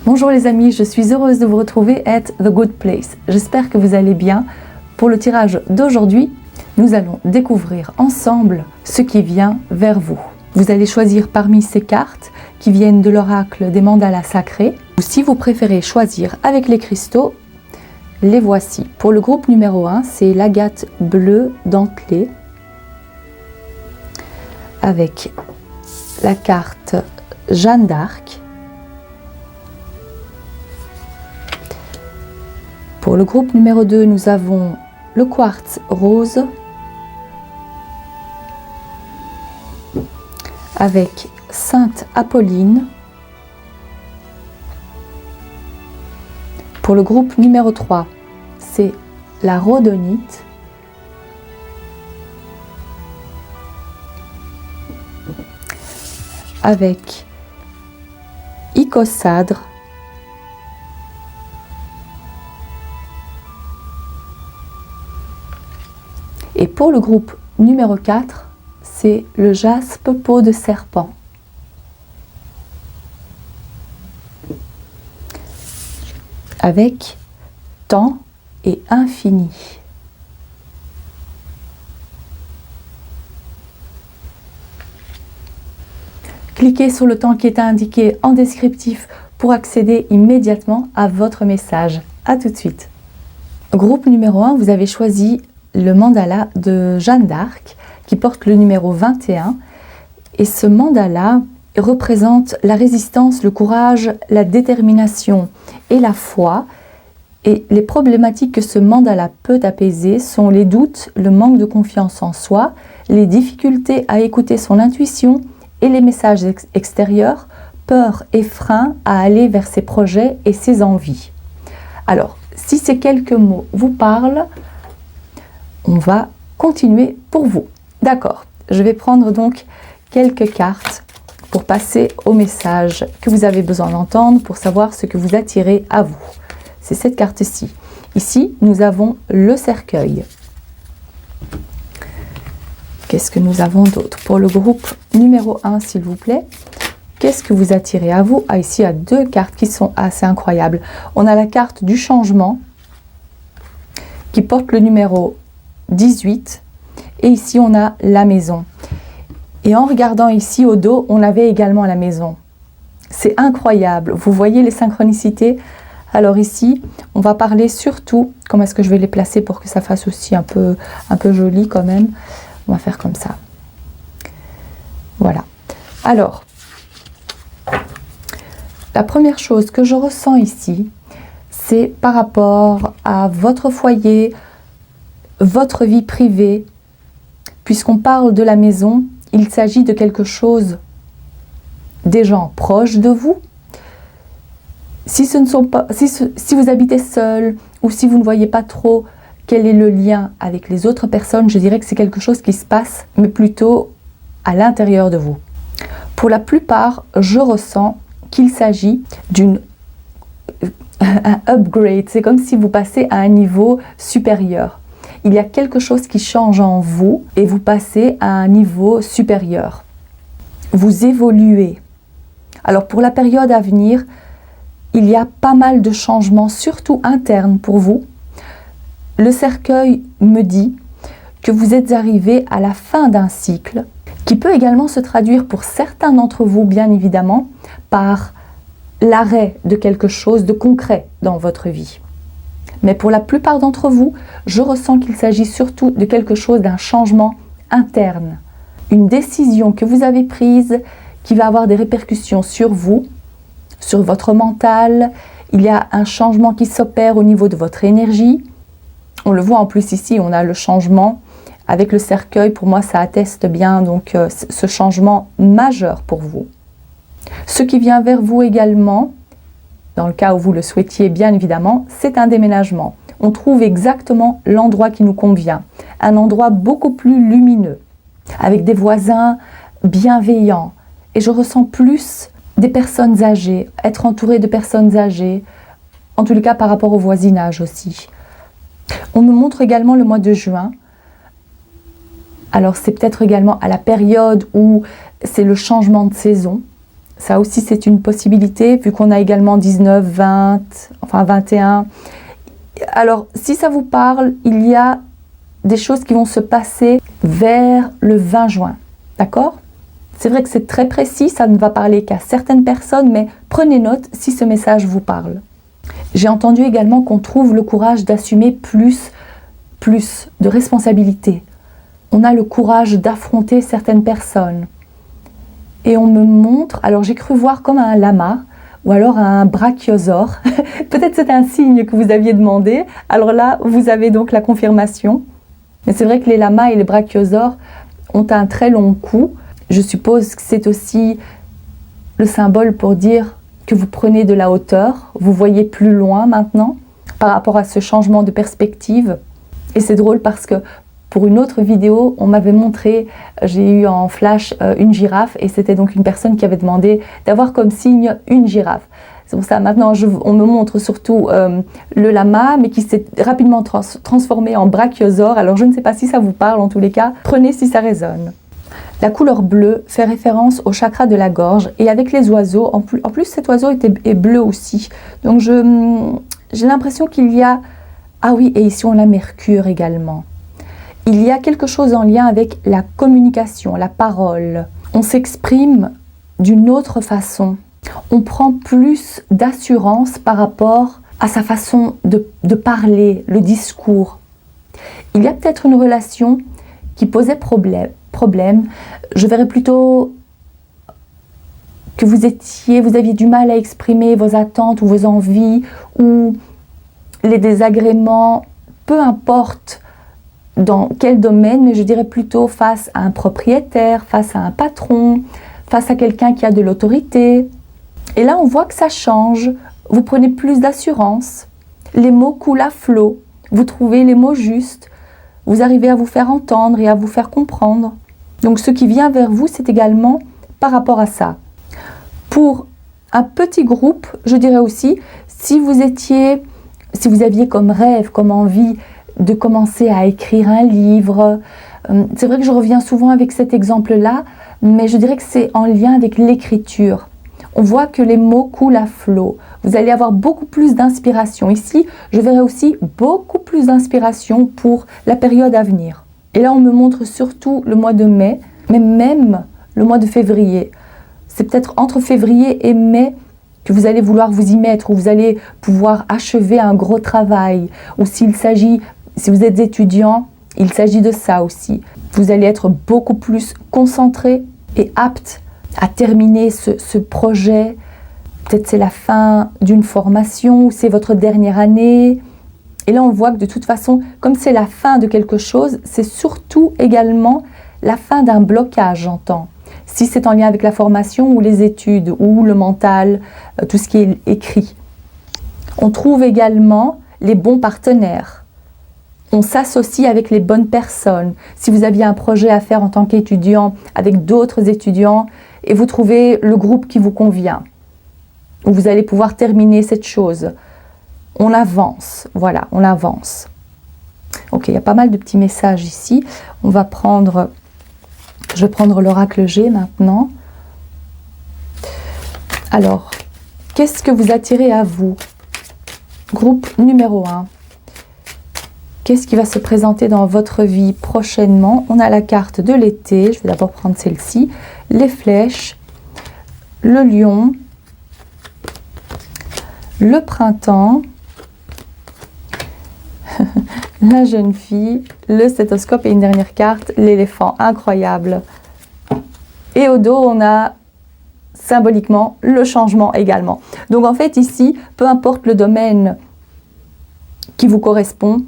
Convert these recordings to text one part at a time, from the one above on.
Bonjour les amis, je suis heureuse de vous retrouver at The Good Place. J'espère que vous allez bien. Pour le tirage d'aujourd'hui, nous allons découvrir ensemble ce qui vient vers vous. Vous allez choisir parmi ces cartes qui viennent de l'oracle des mandalas sacrés. Ou si vous préférez choisir avec les cristaux, les voici. Pour le groupe numéro 1, c'est l'agate bleue dentelée avec la carte Jeanne d'Arc. Pour le groupe numéro 2, nous avons le quartz rose avec Sainte Apolline. Pour le groupe numéro 3, c'est la rhodonite avec Icossadre. Et pour le groupe numéro 4, c'est le jaspe peau de serpent. Avec temps et infini. Cliquez sur le temps qui est indiqué en descriptif pour accéder immédiatement à votre message. À tout de suite. Groupe numéro 1, vous avez choisi le mandala de Jeanne d'Arc qui porte le numéro 21. Et ce mandala représente la résistance, le courage, la détermination et la foi. Et les problématiques que ce mandala peut apaiser sont les doutes, le manque de confiance en soi, les difficultés à écouter son intuition et les messages extérieurs, peur et frein à aller vers ses projets et ses envies. Alors, si ces quelques mots vous parlent, on va continuer pour vous. D'accord, je vais prendre donc quelques cartes pour passer au message que vous avez besoin d'entendre pour savoir ce que vous attirez à vous. C'est cette carte-ci. Ici, nous avons le cercueil. Qu'est-ce que nous avons d'autre? Pour le groupe numéro 1, s'il vous plaît, qu'est-ce que vous attirez à vous? Ah, ici, il y a deux cartes qui sont assez incroyables. On a la carte du changement qui porte le numéro 18 et ici, on a la maison. Et en regardant ici au dos, on avait également la maison. C'est incroyable. Vous voyez les synchronicités? Alors ici, on va parler surtout, comment est-ce que je vais les placer pour que ça fasse aussi un peu joli quand même. On va faire comme ça. Voilà. Alors, la première chose que je ressens ici, c'est par rapport à votre foyer, votre vie privée. Puisqu'on parle de la maison, il s'agit de quelque chose des gens proches de vous. Si vous habitez seul ou si vous ne voyez pas trop quel est le lien avec les autres personnes, je dirais que c'est quelque chose qui se passe, mais plutôt à l'intérieur de vous. Pour la plupart, je ressens qu'il s'agit d'un upgrade. C'est comme si vous passez à un niveau supérieur. Il y a quelque chose qui change en vous et vous passez à un niveau supérieur. Vous évoluez. Alors pour la période à venir, il y a pas mal de changements, surtout internes pour vous. Le cercueil me dit que vous êtes arrivé à la fin d'un cycle qui peut également se traduire pour certains d'entre vous, bien évidemment, par l'arrêt de quelque chose de concret dans votre vie. Mais pour la plupart d'entre vous, je ressens qu'il s'agit surtout de quelque chose, d'un changement interne. Une décision que vous avez prise qui va avoir des répercussions sur vous, sur votre mental. Il y a un changement qui s'opère au niveau de votre énergie. On le voit en plus ici, on a le changement avec le cercueil. Pour moi, ça atteste bien donc ce changement majeur pour vous. Ce qui vient vers vous également, dans le cas où vous le souhaitiez bien évidemment, c'est un déménagement. On trouve exactement l'endroit qui nous convient. Un endroit beaucoup plus lumineux, avec des voisins bienveillants. Et je ressens plus des personnes âgées, être entouré de personnes âgées, en tous les cas par rapport au voisinage aussi. On me montre également le mois de juin. Alors c'est peut-être également à la période où c'est le changement de saison. Ça aussi, c'est une possibilité, vu qu'on a également 19, 20, enfin 21. Alors, si ça vous parle, il y a des choses qui vont se passer vers le 20 juin. D'accord? C'est vrai que c'est très précis, ça ne va parler qu'à certaines personnes, mais prenez note si ce message vous parle. J'ai entendu également qu'on trouve le courage d'assumer plus de responsabilités. On a le courage d'affronter certaines personnes. Et on me montre, alors j'ai cru voir comme un lama, ou alors un brachiosaure. Peut-être c'est un signe que vous aviez demandé. Alors là, vous avez donc la confirmation. Mais c'est vrai que les lamas et les brachiosaures ont un très long cou. Je suppose que c'est aussi le symbole pour dire que vous prenez de la hauteur, vous voyez plus loin maintenant par rapport à ce changement de perspective. Et c'est drôle parce que pour une autre vidéo, on m'avait montré, j'ai eu en flash une girafe et c'était donc une personne qui avait demandé d'avoir comme signe une girafe. C'est pour ça maintenant on me montre surtout le lama, mais qui s'est rapidement transformé en brachiosaure. Alors je ne sais pas si ça vous parle, en tous les cas, prenez si ça résonne. La couleur bleue fait référence au chakra de la gorge et avec les oiseaux, en plus cet oiseau est bleu aussi. Donc j'ai l'impression qu'il y a... Ah oui, et ici on a Mercure également. Il y a quelque chose en lien avec la communication, la parole. On s'exprime d'une autre façon. On prend plus d'assurance par rapport à sa façon de parler, le discours. Il y a peut-être une relation qui posait problème. Je verrais plutôt que vous aviez du mal à exprimer vos attentes ou vos envies ou les désagréments, peu importe dans quel domaine, mais je dirais plutôt face à un propriétaire, face à un patron, face à quelqu'un qui a de l'autorité. Et là, on voit que ça change. Vous prenez plus d'assurance. Les mots coulent à flot. Vous trouvez les mots justes. Vous arrivez à vous faire entendre et à vous faire comprendre. Donc, ce qui vient vers vous, c'est également par rapport à ça. Pour un petit groupe, je dirais aussi, si vous aviez comme rêve, comme envie de commencer à écrire un livre, c'est vrai que je reviens souvent avec cet exemple-là, mais je dirais que c'est en lien avec l'écriture. On voit que les mots coulent à flot. Vous allez avoir beaucoup plus d'inspiration. Ici, je verrai aussi beaucoup plus d'inspiration pour la période à venir. Et là, on me montre surtout le mois de mai, mais même le mois de février. C'est peut-être entre février et mai que vous allez vouloir vous y mettre, où vous allez pouvoir achever un gros travail. Ou si vous êtes étudiant, il s'agit de ça aussi. Vous allez être beaucoup plus concentré et apte à terminer ce projet. Peut-être c'est la fin d'une formation ou c'est votre dernière année. Et là, on voit que de toute façon, comme c'est la fin de quelque chose, c'est surtout également la fin d'un blocage, j'entends. Si c'est en lien avec la formation ou les études ou le mental, tout ce qui est écrit. On trouve également les bons partenaires. On s'associe avec les bonnes personnes. Si vous aviez un projet à faire en tant qu'étudiant avec d'autres étudiants et vous trouvez le groupe qui vous convient, où vous allez pouvoir terminer cette chose. On avance, voilà, on avance. Ok, il y a pas mal de petits messages ici. Je vais prendre l'oracle G maintenant. Alors, qu'est-ce que vous attirez à vous? Groupe numéro 1. Qu'est-ce qui va se présenter dans votre vie prochainement? On a la carte de l'été. Je vais d'abord prendre celle-ci. Les flèches, le lion, le printemps, la jeune fille, le stéthoscope et une dernière carte, l'éléphant. Incroyable. Et au dos, on a symboliquement le changement également. Donc en fait ici, peu importe le domaine qui vous correspond,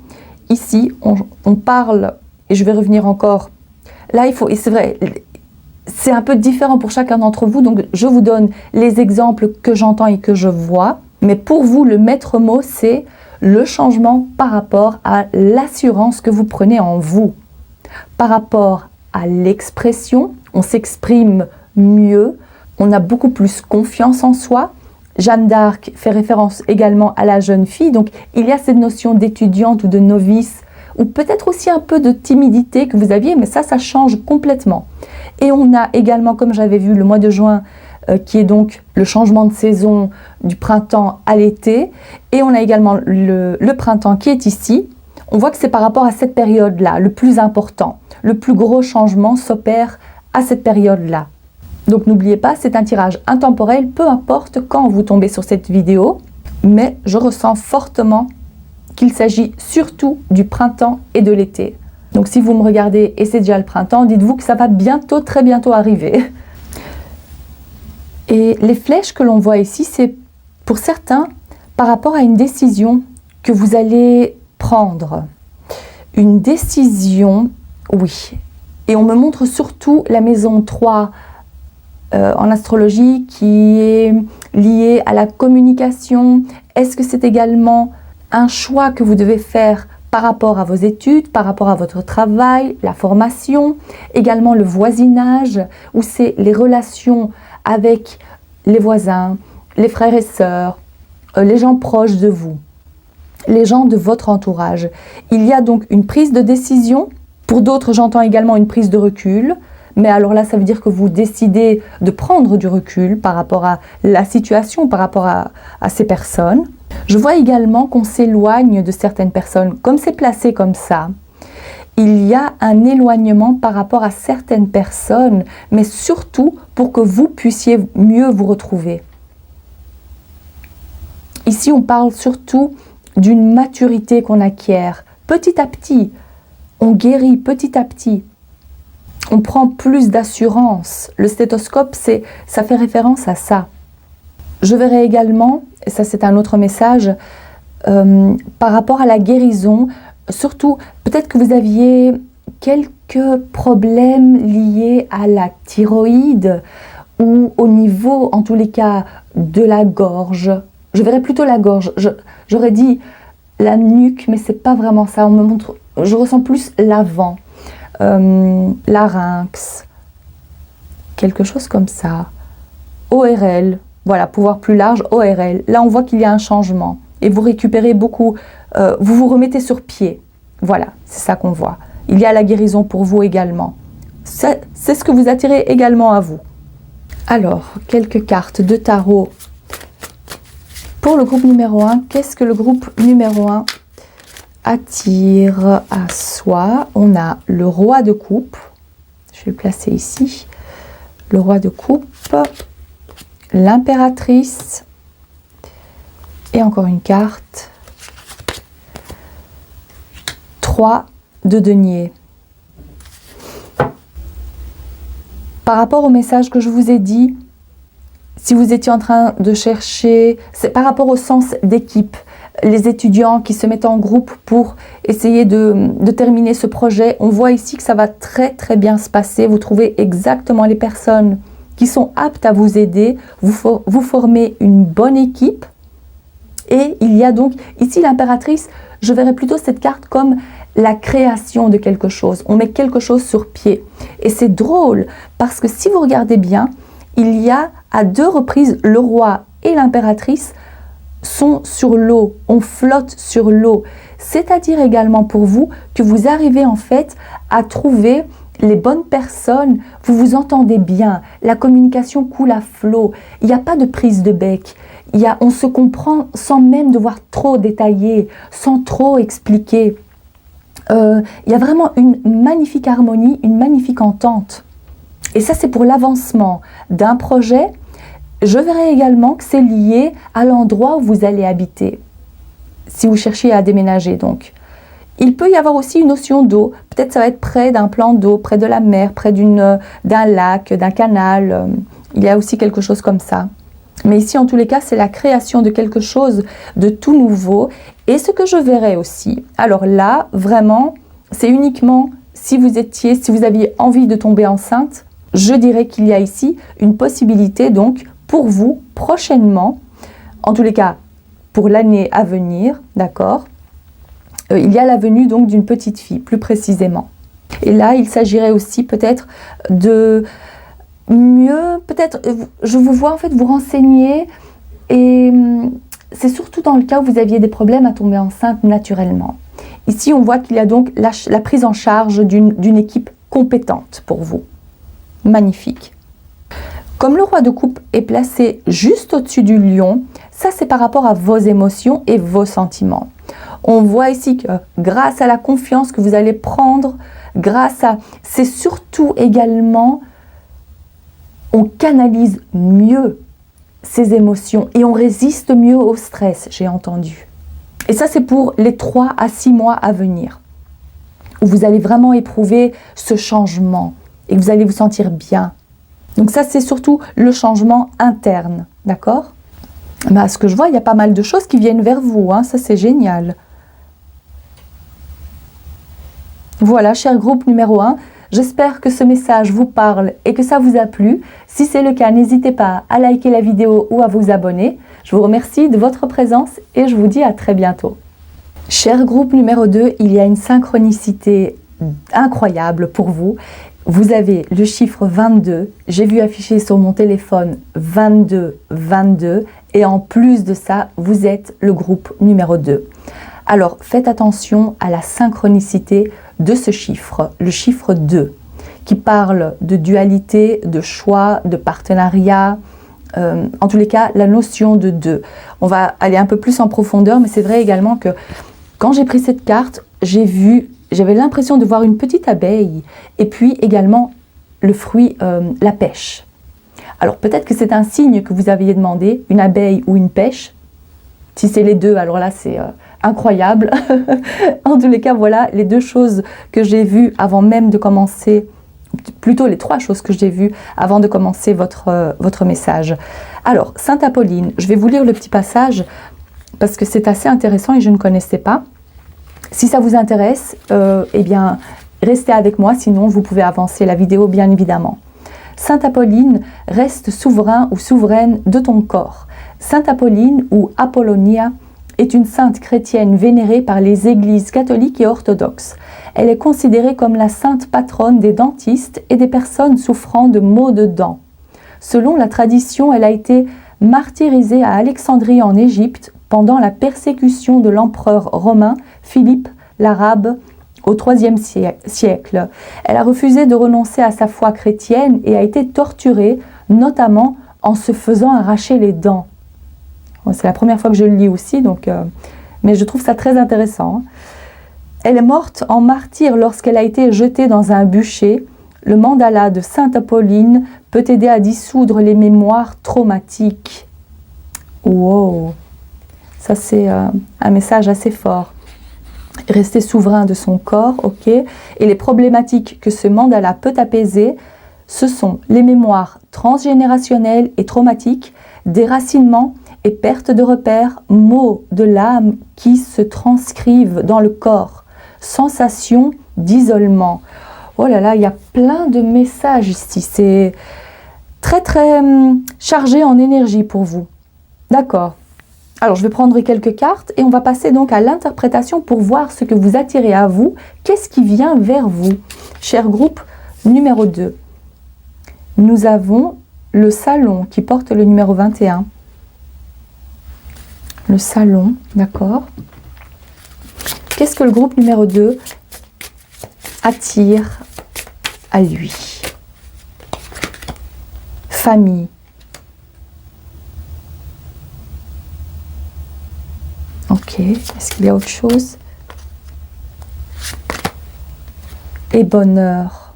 ici on parle, et je vais revenir encore, là et c'est vrai, c'est un peu différent pour chacun d'entre vous, donc je vous donne les exemples que j'entends et que je vois, mais pour vous le maître mot c'est le changement par rapport à l'assurance que vous prenez en vous, par rapport à l'expression, on s'exprime mieux, on a beaucoup plus confiance en soi. Jeanne d'Arc fait référence également à la jeune fille, donc il y a cette notion d'étudiante ou de novice, ou peut-être aussi un peu de timidité que vous aviez, mais ça change complètement. Et on a également, comme j'avais vu le mois de juin, qui est donc le changement de saison du printemps à l'été. Et on a également le printemps qui est ici. On voit que c'est par rapport à cette période-là, le plus important. Le plus gros changement s'opère à cette période-là. Donc n'oubliez pas, c'est un tirage intemporel, peu importe quand vous tombez sur cette vidéo. Mais je ressens fortement qu'il s'agit surtout du printemps et de l'été. Donc si vous me regardez et c'est déjà le printemps, dites-vous que ça va bientôt, très bientôt arriver. Et les flèches que l'on voit ici, c'est pour certains par rapport à une décision que vous allez prendre. Une décision, oui. Et on me montre surtout la maison 3 en astrologie qui est liée à la communication. Est-ce que c'est également un choix que vous devez faire par rapport à vos études, par rapport à votre travail, la formation, également le voisinage, où c'est les relations avec les voisins, les frères et sœurs, les gens proches de vous, les gens de votre entourage. Il y a donc une prise de décision. Pour d'autres, j'entends également une prise de recul. Mais alors là, ça veut dire que vous décidez de prendre du recul par rapport à la situation, par rapport à ces personnes. Je vois également qu'on s'éloigne de certaines personnes. Comme c'est placé comme ça, il y a un éloignement par rapport à certaines personnes, mais surtout pour que vous puissiez mieux vous retrouver. Ici, on parle surtout d'une maturité qu'on acquiert petit à petit. On guérit petit à petit. On prend plus d'assurance. Le stéthoscope, ça fait référence à ça. Je verrai également, et ça c'est un autre message, par rapport à la guérison, surtout peut-être que vous aviez quelques problèmes liés à la thyroïde ou au niveau, en tous les cas, de la gorge. Je verrai plutôt la gorge. J'aurais dit la nuque, mais c'est pas vraiment ça. On me montre, je ressens plus l'avant. Larynx, quelque chose comme ça. ORL, voilà, pouvoir plus large, ORL. Là, on voit qu'il y a un changement et vous récupérez beaucoup, vous vous remettez sur pied. Voilà, c'est ça qu'on voit. Il y a la guérison pour vous également. C'est ce que vous attirez également à vous. Alors, quelques cartes de tarot pour le groupe numéro 1. Qu'est-ce que le groupe numéro 1 attire à soi? On a le roi de coupe, je vais le placer ici, le roi de coupe, l'impératrice et encore une carte, 3 de denier. Par rapport au message que je vous ai dit, si vous étiez en train de chercher, c'est par rapport au sens d'équipe, les étudiants qui se mettent en groupe pour essayer de terminer ce projet, on voit ici que ça va très très bien se passer. Vous trouvez exactement les personnes qui sont aptes à vous aider. Vous formez une bonne équipe. Et il y a donc ici l'impératrice, je verrais plutôt cette carte comme la création de quelque chose. On met quelque chose sur pied. Et c'est drôle parce que si vous regardez bien, il y a à 2 reprises le roi et l'impératrice sont sur l'eau, on flotte sur l'eau. C'est-à-dire également pour vous que vous arrivez en fait à trouver les bonnes personnes, vous vous entendez bien, la communication coule à flot, il n'y a pas de prise de bec, on se comprend sans même devoir trop détailler, sans trop expliquer. Il y a vraiment une magnifique harmonie, une magnifique entente. Et ça c'est pour l'avancement d'un projet. Je verrai également que c'est lié à l'endroit où vous allez habiter, si vous cherchez à déménager donc. Il peut y avoir aussi une notion d'eau, peut-être ça va être près d'un plan d'eau, près de la mer, près d'un lac, d'un canal, il y a aussi quelque chose comme ça. Mais ici en tous les cas c'est la création de quelque chose de tout nouveau. Et ce que je verrai aussi, alors là vraiment c'est uniquement si vous aviez envie de tomber enceinte, je dirais qu'il y a ici une possibilité donc pour vous prochainement, en tous les cas pour l'année à venir, d'accord, il y a la venue donc d'une petite fille plus précisément. Et là il s'agirait aussi peut-être de mieux, peut-être je vous vois en fait vous renseigner et c'est surtout dans le cas où vous aviez des problèmes à tomber enceinte naturellement. Ici on voit qu'il y a donc la prise en charge d'une équipe compétente pour vous. Magnifique. Comme le roi de coupe est placé juste au-dessus du lion, ça c'est par rapport à vos émotions et vos sentiments. On voit ici que grâce à la confiance que vous allez prendre, c'est surtout également, on canalise mieux ses émotions et on résiste mieux au stress, j'ai entendu. Et ça c'est pour les 3 à 6 mois à venir, où vous allez vraiment éprouver ce changement et que vous allez vous sentir bien. Donc ça c'est surtout le changement interne, d'accord? À ce que je vois, il y a pas mal de choses qui viennent vers vous, hein, ça c'est génial. Voilà, cher groupe numéro 1, j'espère que ce message vous parle et que ça vous a plu. Si c'est le cas, n'hésitez pas à liker la vidéo ou à vous abonner. Je vous remercie de votre présence et je vous dis à très bientôt. Cher groupe numéro 2, il y a une synchronicité incroyable pour vous. Vous avez le chiffre 22, j'ai vu afficher sur mon téléphone 22, 22 et en plus de ça, vous êtes le groupe numéro 2. Alors faites attention à la synchronicité de ce chiffre, le chiffre 2, qui parle de dualité, de choix, de partenariat, en tous les cas la notion de 2. On va aller un peu plus en profondeur, mais c'est vrai également que quand j'ai pris cette carte, j'avais l'impression de voir une petite abeille et puis également le fruit, la pêche. Alors peut-être que c'est un signe que vous aviez demandé, une abeille ou une pêche. Si c'est les deux, alors là c'est incroyable. En tous les cas, voilà les 2 choses que j'ai vues avant même de commencer, plutôt les 3 choses que j'ai vues avant de commencer votre message. Alors, Sainte Apolline, je vais vous lire le petit passage parce que c'est assez intéressant et je ne connaissais pas. Si ça vous intéresse, eh bien, restez avec moi, sinon vous pouvez avancer la vidéo bien évidemment. Sainte Apolline, reste souverain ou souveraine de ton corps. Sainte Apolline ou Apollonia est une sainte chrétienne vénérée par les églises catholiques et orthodoxes. Elle est considérée comme la sainte patronne des dentistes et des personnes souffrant de maux de dents. Selon la tradition, elle a été martyrisée à Alexandrie en Égypte pendant la persécution de l'empereur romain Philippe l'Arabe au IIIe siècle. Elle a refusé de renoncer à sa foi chrétienne et a été torturée, notamment en se faisant arracher les dents. C'est la première fois que je le lis aussi, mais je trouve ça très intéressant. Elle est morte en martyr lorsqu'elle a été jetée dans un bûcher. Le mandala de Sainte Apolline peut aider à dissoudre les mémoires traumatiques. Wow! Ça c'est un message assez fort. Rester souverain de son corps, ok. Et les problématiques que ce mandala peut apaiser, ce sont les mémoires transgénérationnelles et traumatiques, déracinement et perte de repères, maux de l'âme qui se transcrivent dans le corps, sensation d'isolement. Oh là là, il y a plein de messages ici, c'est très très chargé en énergie pour vous. D'accord. Alors je vais prendre quelques cartes et on va passer donc à l'interprétation pour voir ce que vous attirez à vous, qu'est-ce qui vient vers vous. Cher groupe numéro 2, nous avons le salon qui porte le numéro 21. Le salon, d'accord. Qu'est-ce que le groupe numéro 2 attire à lui? Famille. Ok, est-ce qu'il y a autre chose? Et bonheur.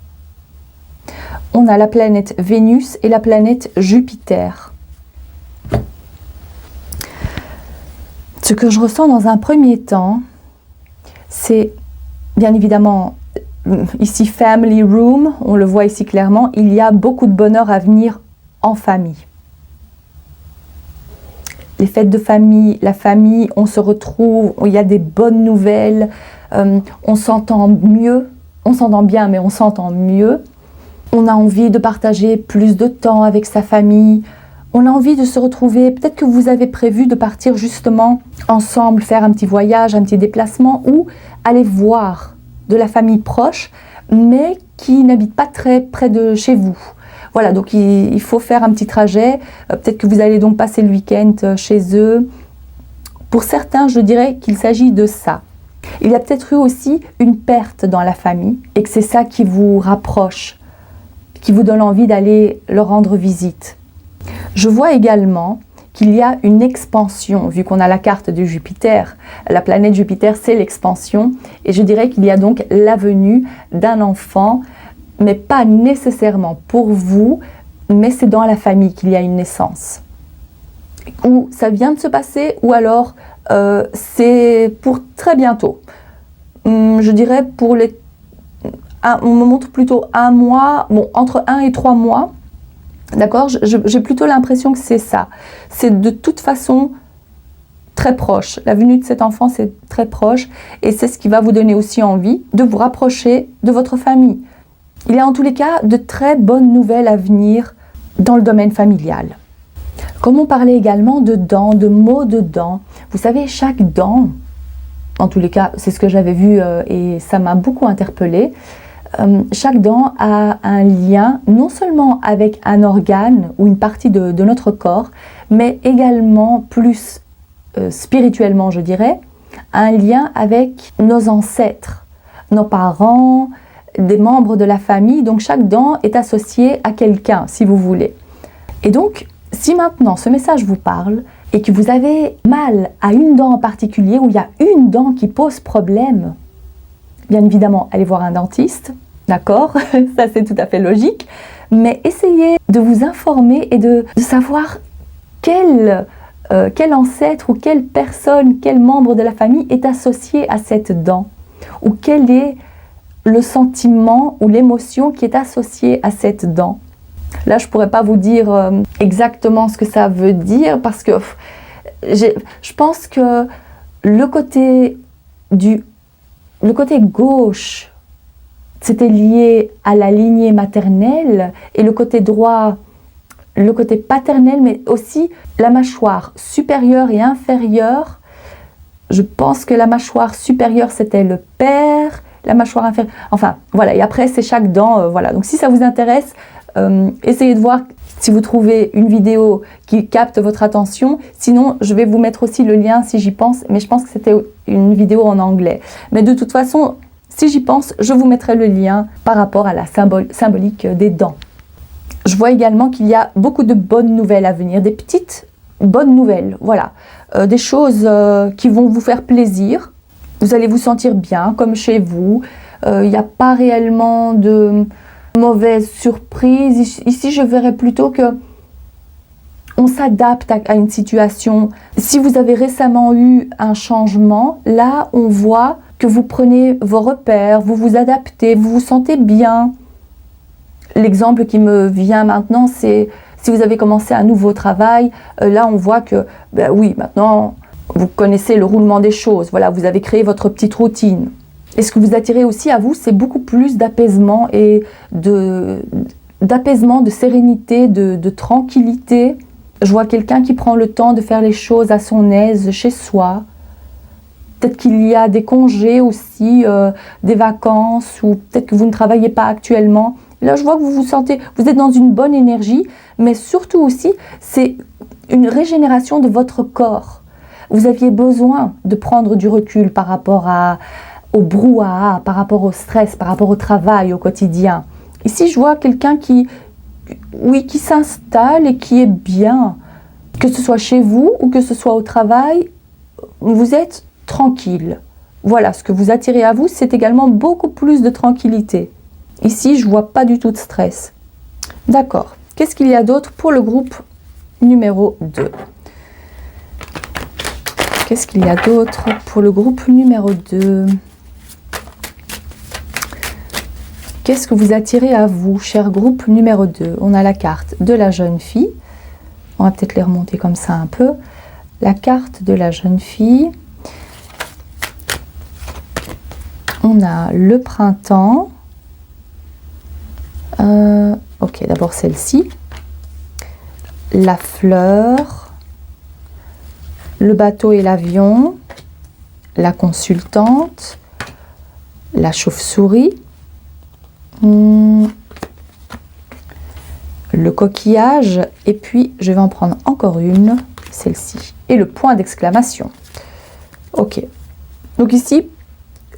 On a la planète Vénus et la planète Jupiter. Ce que je ressens dans un premier temps, c'est bien évidemment ici Family Room, on le voit ici clairement, il y a beaucoup de bonheur à venir en famille. Les fêtes de famille, la famille, on se retrouve, il y a des bonnes nouvelles, on s'entend mieux, on s'entend bien mais on s'entend mieux. On a envie de partager plus de temps avec sa famille, on a envie de se retrouver, peut-être que vous avez prévu de partir justement ensemble, faire un petit voyage, un petit déplacement ou aller voir de la famille proche, mais qui n'habite pas très près de chez vous. Voilà, donc il faut faire un petit trajet, peut-être que vous allez donc passer le week-end chez eux. Pour certains, je dirais qu'il s'agit de ça. Il y a peut-être eu aussi une perte dans la famille et que c'est ça qui vous rapproche, qui vous donne envie d'aller leur rendre visite. Je vois également qu'il y a une expansion, vu qu'on a la carte de Jupiter. La planète Jupiter, c'est l'expansion. Et je dirais qu'il y a donc la venue d'un enfant, mais pas nécessairement pour vous, mais c'est dans la famille qu'il y a une naissance. Ou ça vient de se passer, ou alors c'est pour très bientôt. Je dirais pour les... on me montre plutôt un mois, bon, entre 1 et 3 mois. D'accord, j'ai plutôt l'impression que c'est ça. C'est de toute façon très proche. La venue de cet enfant, c'est très proche. Et c'est ce qui va vous donner aussi envie de vous rapprocher de votre famille. Il y a en tous les cas de très bonnes nouvelles à venir dans le domaine familial. Comme on parlait également de dents, de maux de dents. Vous savez, chaque dent, en tous les cas, c'est ce que j'avais vu et ça m'a beaucoup interpellée. Chaque dent a un lien non seulement avec un organe ou une partie de notre corps, mais également plus spirituellement, je dirais, un lien avec nos ancêtres, nos parents, des membres de la famille. Donc chaque dent est associée à quelqu'un, si vous voulez. Et donc, si maintenant ce message vous parle et que vous avez mal à une dent en particulier, où il y a une dent qui pose problème, bien évidemment, allez voir un dentiste, d'accord? Ça, c'est tout à fait logique. Mais essayez de vous informer et de savoir quel ancêtre ou quelle personne, quel membre de la famille est associé à cette dent. Ou quel est le sentiment ou l'émotion qui est associée à cette dent. Là, je ne pourrais pas vous dire exactement ce que ça veut dire parce que je pense que le côté gauche, c'était lié à la lignée maternelle et le côté droit, le côté paternel, mais aussi la mâchoire supérieure et inférieure. Je pense que la mâchoire supérieure, c'était le père, la mâchoire inférieure, enfin voilà, et après c'est chaque dent, voilà. Donc si ça vous intéresse, essayez de voir si vous trouvez une vidéo qui capte votre attention. Sinon, je vais vous mettre aussi le lien si j'y pense, mais je pense que c'était une vidéo en anglais. Mais de toute façon, si j'y pense, je vous mettrai le lien par rapport à la symbolique des dents. Je vois également qu'il y a beaucoup de bonnes nouvelles à venir, des petites bonnes nouvelles, voilà. Des choses qui vont vous faire plaisir. Vous allez vous sentir bien, comme chez vous. Il n'y a pas réellement de mauvaise surprise. Ici, je verrais plutôt que on s'adapte à une situation. Si vous avez récemment eu un changement, là, on voit que vous prenez vos repères, vous vous adaptez, vous vous sentez bien. L'exemple qui me vient maintenant, c'est si vous avez commencé un nouveau travail, là, on voit que, ben oui, maintenant, vous connaissez le roulement des choses. Voilà, vous avez créé votre petite routine. Et ce que vous attirez aussi à vous, c'est beaucoup plus d'apaisement et d'apaisement, de sérénité, de tranquillité. Je vois quelqu'un qui prend le temps de faire les choses à son aise chez soi. Peut-être qu'il y a des congés aussi, des vacances, ou peut-être que vous ne travaillez pas actuellement. Là, je vois que vous vous sentez, vous êtes dans une bonne énergie, mais surtout aussi, c'est une régénération de votre corps. Vous aviez besoin de prendre du recul par rapport au brouhaha, par rapport au stress, par rapport au travail, au quotidien. Ici, je vois quelqu'un qui s'installe et qui est bien. Que ce soit chez vous ou que ce soit au travail, vous êtes tranquille. Voilà, ce que vous attirez à vous, c'est également beaucoup plus de tranquillité. Ici, je ne vois pas du tout de stress. D'accord. Qu'est-ce qu'il y a d'autre pour le groupe numéro 2 ? Qu'est-ce qu'il y a d'autre pour le groupe numéro 2 ? Qu'est-ce que vous attirez à vous, cher groupe numéro 2 ? On a la carte de la jeune fille. On va peut-être les remonter comme ça un peu. La carte de la jeune fille. On a le printemps. Ok, d'abord celle-ci. La fleur. Le bateau et l'avion, la consultante, la chauve-souris, le coquillage, et puis je vais en prendre encore une, celle-ci, et le point d'exclamation. Ok, donc ici,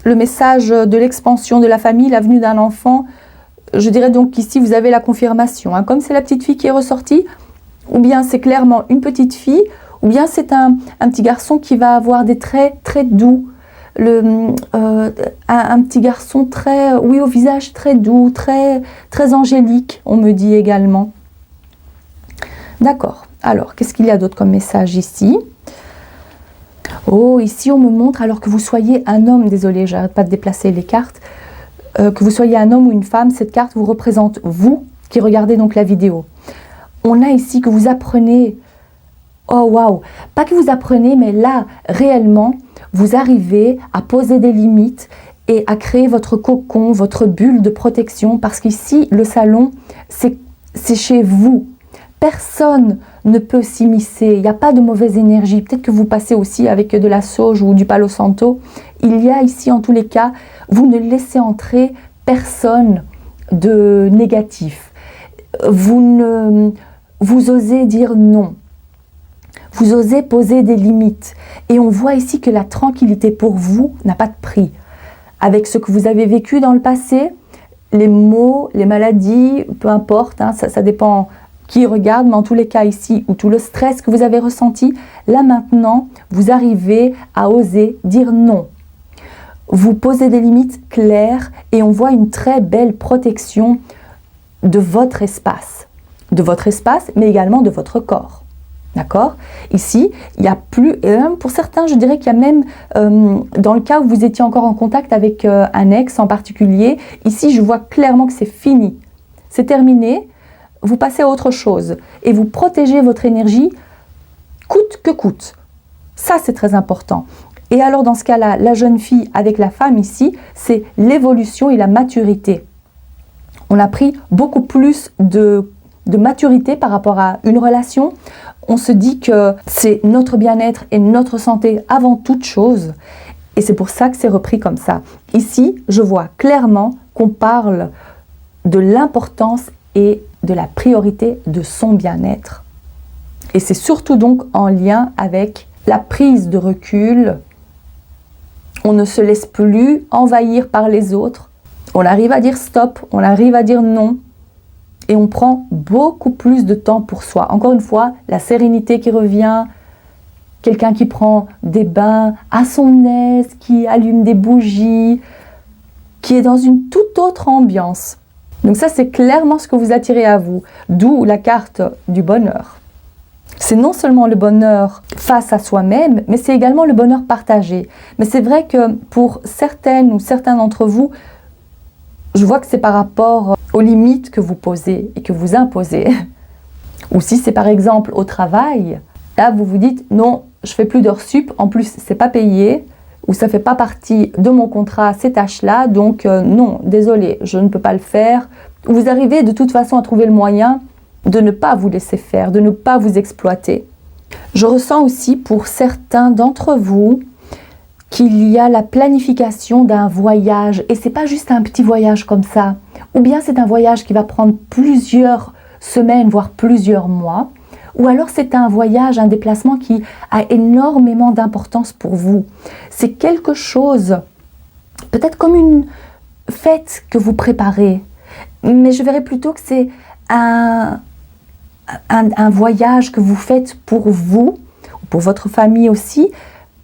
le message de l'expansion de la famille, la venue d'un enfant, je dirais donc qu'ici vous avez la confirmation. Hein. Comme c'est la petite fille qui est ressortie, ou bien c'est clairement une petite fille, ou bien c'est un petit garçon qui va avoir des traits très doux. Un petit garçon très, oui, au visage très doux, très angélique, on me dit également. D'accord. Alors, qu'est-ce qu'il y a d'autre comme message ici? Oh, ici on me montre, alors que vous soyez un homme, désolé, j'arrête pas de déplacer les cartes, que vous soyez un homme ou une femme, cette carte vous représente vous qui regardez donc la vidéo. On a ici que vous apprenez, oh waouh, pas que vous apprenez, mais là, réellement, vous arrivez à poser des limites et à créer votre cocon, votre bulle de protection, parce qu'ici, le salon, c'est chez vous. Personne ne peut s'immiscer, il n'y a pas de mauvaise énergie. Peut-être que vous passez aussi avec de la sauge ou du palo santo. Il y a ici, en tous les cas, vous ne laissez entrer personne de négatif. Vous osez dire non. Vous osez poser des limites. Et on voit ici que la tranquillité pour vous n'a pas de prix. Avec ce que vous avez vécu dans le passé, les maux, les maladies, peu importe, hein, ça dépend qui regarde, mais en tous les cas ici, ou tout le stress que vous avez ressenti, là maintenant, vous arrivez à oser dire non. Vous posez des limites claires et on voit une très belle protection de votre espace, mais également de votre corps. D'accord? Ici, il n'y a plus, pour certains, je dirais qu'il y a même, dans le cas où vous étiez encore en contact avec un ex en particulier, ici, je vois clairement que c'est fini. C'est terminé, vous passez à autre chose et vous protégez votre énergie coûte que coûte. Ça, c'est très important. Et alors, dans ce cas-là, la jeune fille avec la femme ici, c'est l'évolution et la maturité. On a pris beaucoup plus de maturité par rapport à une relation. On se dit que c'est notre bien-être et notre santé avant toute chose. Et c'est pour ça que c'est repris comme ça. Ici, je vois clairement qu'on parle de l'importance et de la priorité de son bien-être. Et c'est surtout donc en lien avec la prise de recul. On ne se laisse plus envahir par les autres. On arrive à dire stop, on arrive à dire non. Et on prend beaucoup plus de temps pour soi. Encore une fois, la sérénité qui revient, quelqu'un qui prend des bains à son aise, qui allume des bougies, qui est dans une toute autre ambiance. Donc ça, c'est clairement ce que vous attirez à vous, d'où la carte du bonheur. C'est non seulement le bonheur face à soi-même, mais c'est également le bonheur partagé. Mais c'est vrai que pour certaines ou certains d'entre vous, je vois que c'est par rapport aux limites que vous posez et que vous imposez. Ou si c'est par exemple au travail, là vous vous dites non, je fais plus d'heures sup, en plus c'est pas payé, ou ça fait pas partie de mon contrat ces tâches-là, donc non, désolé, je ne peux pas le faire. Vous arrivez de toute façon à trouver le moyen de ne pas vous laisser faire, de ne pas vous exploiter. Je ressens aussi pour certains d'entre vous qu'il y a la planification d'un voyage, et c'est pas juste un petit voyage comme ça, ou bien c'est un voyage qui va prendre plusieurs semaines, voire plusieurs mois, ou alors c'est un voyage, un déplacement qui a énormément d'importance pour vous. C'est quelque chose, peut-être comme une fête que vous préparez, mais je verrais plutôt que c'est un voyage que vous faites pour vous, pour votre famille aussi,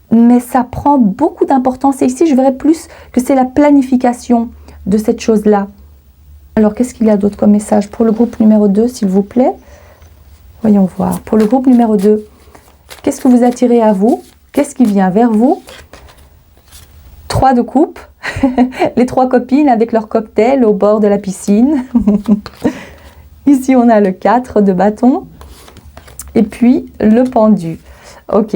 mais ça prend beaucoup d'importance. Et ici, je verrais plus que c'est la planification de cette chose-là. Alors, qu'est-ce qu'il y a d'autre comme message pour le groupe numéro 2, s'il vous plaît? Voyons voir. Pour le groupe numéro 2, qu'est-ce que vous attirez à vous? Qu'est-ce qui vient vers vous? 3 de coupe, les 3 copines avec leur cocktail au bord de la piscine. Ici, on a le 4 de bâton et puis le pendu. Ok.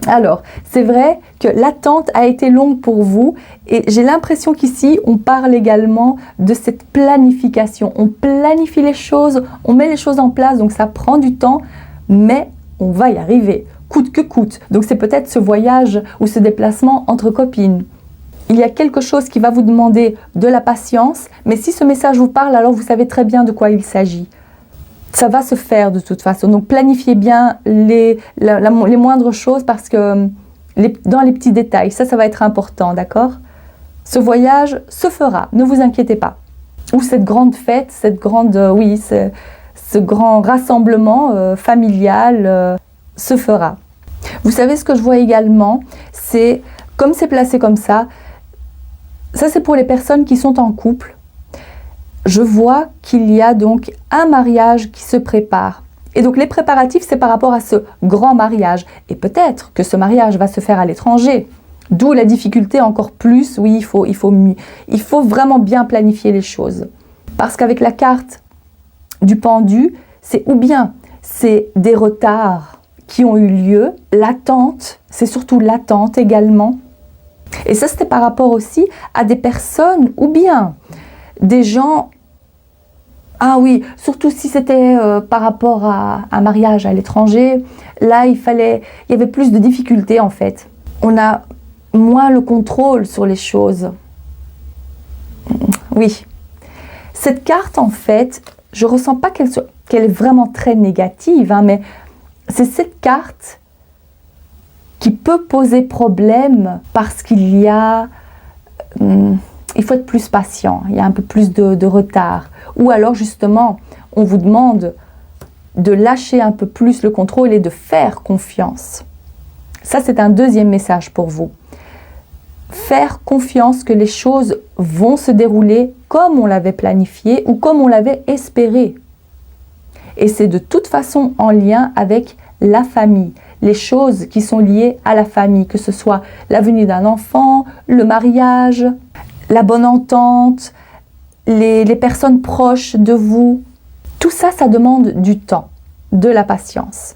Alors, c'est vrai que l'attente a été longue pour vous et j'ai l'impression qu'ici, on parle également de cette planification. On planifie les choses, on met les choses en place, donc ça prend du temps, mais on va y arriver, coûte que coûte. Donc c'est peut-être ce voyage ou ce déplacement entre copines. Il y a quelque chose qui va vous demander de la patience, mais si ce message vous parle, alors vous savez très bien de quoi il s'agit. Ça va se faire de toute façon. Donc planifiez bien les moindres choses parce que dans les petits détails, ça va être important, d'accord? Ce voyage se fera, ne vous inquiétez pas. Ou cette grande fête, cette grande, oui, ce grand rassemblement familial se fera. Vous savez ce que je vois également, c'est comme c'est placé comme ça c'est pour les personnes qui sont en couple. Je vois qu'il y a donc un mariage qui se prépare. Et donc les préparatifs, c'est par rapport à ce grand mariage. Et peut-être que ce mariage va se faire à l'étranger. D'où la difficulté encore plus. Oui, il faut vraiment bien planifier les choses. Parce qu'avec la carte du pendu, c'est ou bien c'est des retards qui ont eu lieu, l'attente, c'est surtout l'attente également. Et ça, c'était par rapport aussi à des personnes ou bien des gens. Ah oui, surtout si c'était par rapport à un mariage à l'étranger, là il y avait plus de difficultés en fait. On a moins le contrôle sur les choses. Oui. Cette carte en fait, je ne ressens pas qu'elle est vraiment très négative, hein, mais c'est cette carte qui peut poser problème parce qu'il y a... il faut être plus patient, il y a un peu plus de retard. Ou alors justement, on vous demande de lâcher un peu plus le contrôle et de faire confiance. Ça, c'est un deuxième message pour vous. Faire confiance que les choses vont se dérouler comme on l'avait planifié ou comme on l'avait espéré. Et c'est de toute façon en lien avec la famille, les choses qui sont liées à la famille, que ce soit la venue d'un enfant, le mariage, la bonne entente, les personnes proches de vous. Tout ça, ça demande du temps, de la patience.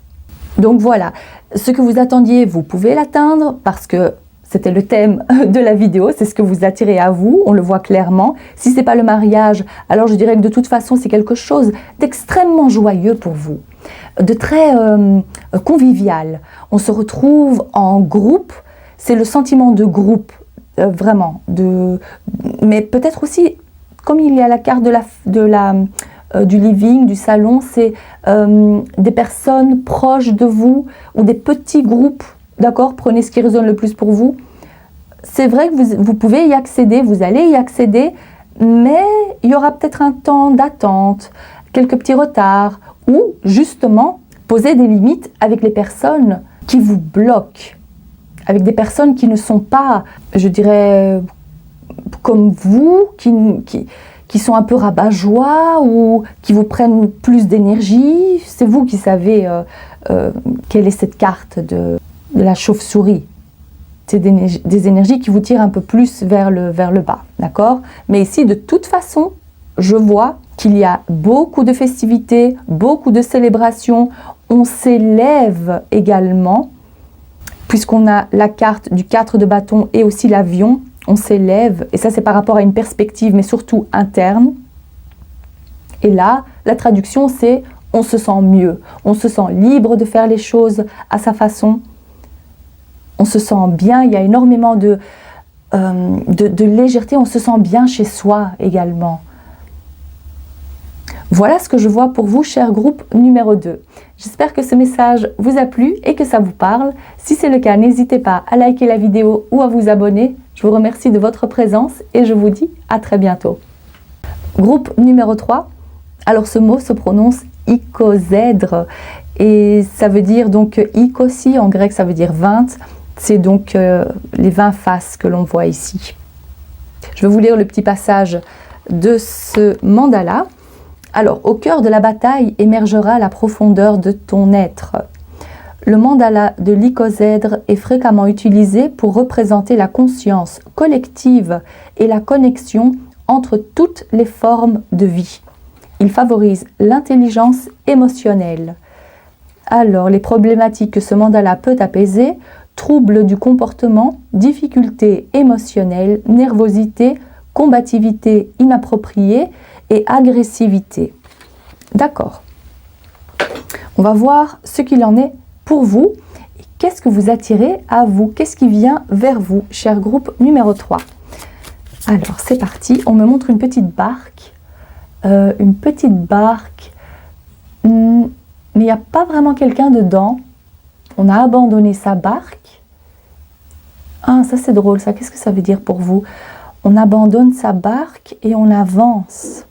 Donc voilà, ce que vous attendiez, vous pouvez l'atteindre parce que c'était le thème de la vidéo, c'est ce que vous attirez à vous, on le voit clairement. Si ce n'est pas le mariage, alors je dirais que de toute façon, c'est quelque chose d'extrêmement joyeux pour vous, de très convivial. On se retrouve en groupe, c'est le sentiment de groupe, vraiment. Mais peut-être aussi, comme il y a la carte du living, du salon, c'est des personnes proches de vous ou des petits groupes. D'accord, prenez ce qui résonne le plus pour vous. C'est vrai que vous pouvez y accéder, vous allez y accéder, mais il y aura peut-être un temps d'attente, quelques petits retards, ou justement poser des limites avec les personnes qui vous bloquent, avec des personnes qui ne sont pas, je dirais, comme vous, qui sont un peu rabat-joie ou qui vous prennent plus d'énergie. C'est vous qui savez quelle est cette carte de la chauve-souris. C'est des énergies qui vous tirent un peu plus vers le bas, d'accord? Mais ici, de toute façon, je vois qu'il y a beaucoup de festivités, beaucoup de célébrations. On s'élève également, puisqu'on a la carte du 4 de bâton et aussi l'avion. On s'élève, et ça c'est par rapport à une perspective, mais surtout interne. Et là, la traduction, c'est on se sent mieux, on se sent libre de faire les choses à sa façon. On se sent bien, il y a énormément de légèreté, on se sent bien chez soi également. Voilà ce que je vois pour vous, cher groupe numéro 2. J'espère que ce message vous a plu et que ça vous parle. Si c'est le cas, n'hésitez pas à liker la vidéo ou à vous abonner. Je vous remercie de votre présence et je vous dis à très bientôt. Groupe numéro 3. Alors ce mot se prononce icosèdre et ça veut dire donc ikosi, en grec ça veut dire 20. C'est donc les 20 faces que l'on voit ici. Je vais vous lire le petit passage de ce mandala. Alors, au cœur de la bataille émergera la profondeur de ton être. Le mandala de l'icosèdre est fréquemment utilisé pour représenter la conscience collective et la connexion entre toutes les formes de vie. Il favorise l'intelligence émotionnelle. Alors, les problématiques que ce mandala peut apaiser: troubles du comportement, difficultés émotionnelles, nervosité, combativité inappropriée et agressivité. D'accord. On va voir ce qu'il en est pour vous. Et qu'est-ce que vous attirez à vous? Qu'est-ce qui vient vers vous, cher groupe numéro 3? Alors, c'est parti. On me montre une petite barque. Une petite barque. Mais il n'y a pas vraiment quelqu'un dedans. On a abandonné sa barque. Ah, ça c'est drôle, ça. Qu'est-ce que ça veut dire pour vous? On abandonne sa barque et on avance.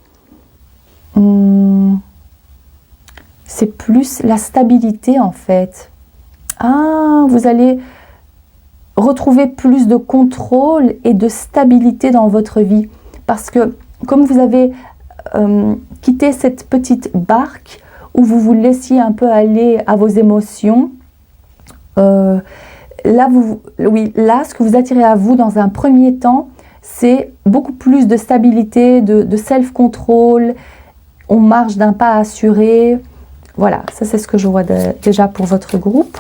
c'est plus la stabilité en fait. Ah, vous allez retrouver plus de contrôle et de stabilité dans votre vie. Parce que comme vous avez quitté cette petite barque où vous vous laissiez un peu aller à vos émotions, là, ce que vous attirez à vous dans un premier temps, c'est beaucoup plus de stabilité, de self-control. On marche d'un pas assuré. Voilà, ça c'est ce que je vois déjà pour votre groupe.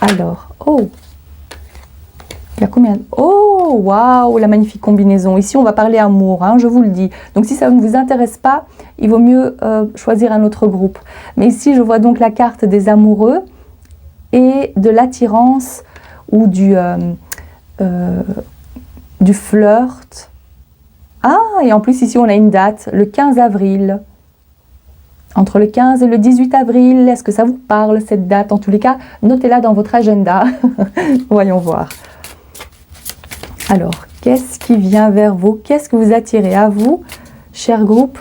Alors, oh, il y a combien? Oh, waouh, la magnifique combinaison. Ici, on va parler amour, hein, je vous le dis. Donc, si ça ne vous intéresse pas, il vaut mieux choisir un autre groupe. Mais ici, je vois donc la carte des amoureux et de l'attirance ou du flirt. Ah, et en plus, ici, on a une date, le 15 avril. Entre le 15 et le 18 avril, est-ce que ça vous parle, cette date? En tous les cas, notez-la dans votre agenda. Voyons voir. Alors, qu'est-ce qui vient vers vous? Qu'est-ce que vous attirez à vous, cher groupe?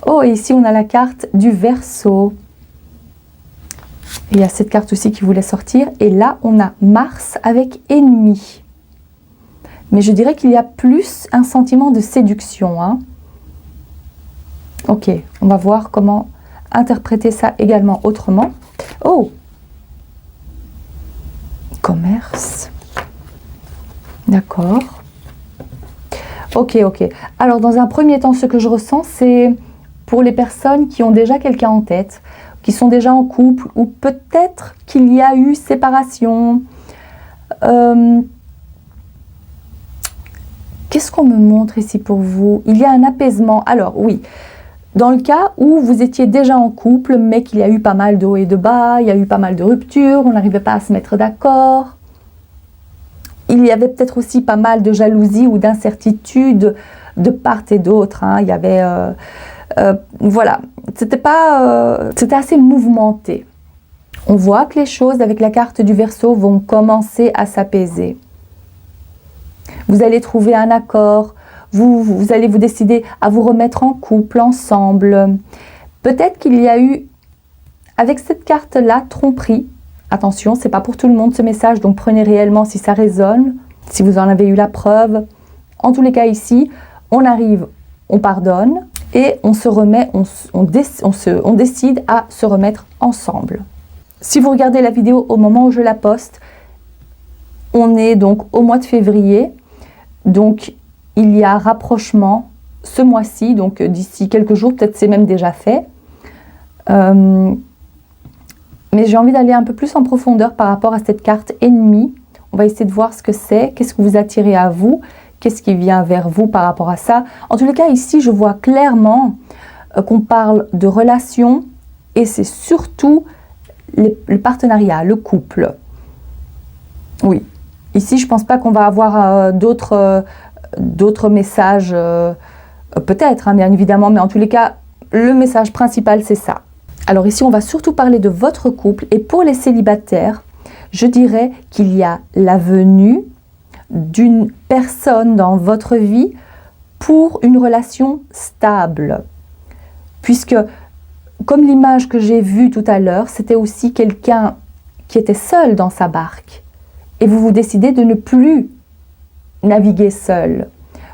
Oh, et ici, on a la carte du Verseau. Il y a cette carte aussi qui voulait sortir. Et là, on a Mars avec ennemi. Mais je dirais qu'il y a plus un sentiment de séduction, hein. Ok, on va voir comment interpréter ça également autrement. Oh! Commerce. D'accord. Ok. Alors, dans un premier temps, ce que je ressens, c'est pour les personnes qui ont déjà quelqu'un en tête, qui sont déjà en couple, ou peut-être qu'il y a eu séparation. Qu'est-ce qu'on me montre ici pour vous? Il y a un apaisement. Alors, oui. Dans le cas où vous étiez déjà en couple, mais qu'il y a eu pas mal de hauts et de bas, il y a eu pas mal de ruptures, on n'arrivait pas à se mettre d'accord. Il y avait peut-être aussi pas mal de jalousie ou d'incertitude de part et d'autre, hein. Il y avait... voilà, c'était assez mouvementé. On voit que les choses avec la carte du Verseau vont commencer à s'apaiser. Vous allez trouver un accord. Vous allez vous décider à vous remettre en couple, ensemble. Peut-être qu'il y a eu, avec cette carte-là, tromperie. Attention, c'est pas pour tout le monde ce message, donc prenez réellement si ça résonne, si vous en avez eu la preuve. En tous les cas ici, on arrive, on pardonne et on se remet, on décide à se remettre ensemble. Si vous regardez la vidéo au moment où je la poste, on est donc au mois de février, donc il y a rapprochement ce mois-ci, donc d'ici quelques jours, peut-être c'est même déjà fait. Mais j'ai envie d'aller un peu plus en profondeur par rapport à cette carte ennemi. On va essayer de voir ce que c'est, qu'est-ce que vous attirez à vous, qu'est-ce qui vient vers vous par rapport à ça. En tous les cas, ici, je vois clairement qu'on parle de relations et c'est surtout le partenariat, le couple. Oui, ici, je ne pense pas qu'on va avoir d'autres messages, peut-être, hein, bien évidemment, mais en tous les cas, le message principal, c'est ça. Alors ici, on va surtout parler de votre couple. Et pour les célibataires, je dirais qu'il y a la venue d'une personne dans votre vie pour une relation stable. Puisque, comme l'image que j'ai vue tout à l'heure, c'était aussi quelqu'un qui était seul dans sa barque. Et vous décidez de ne plus naviguer seul.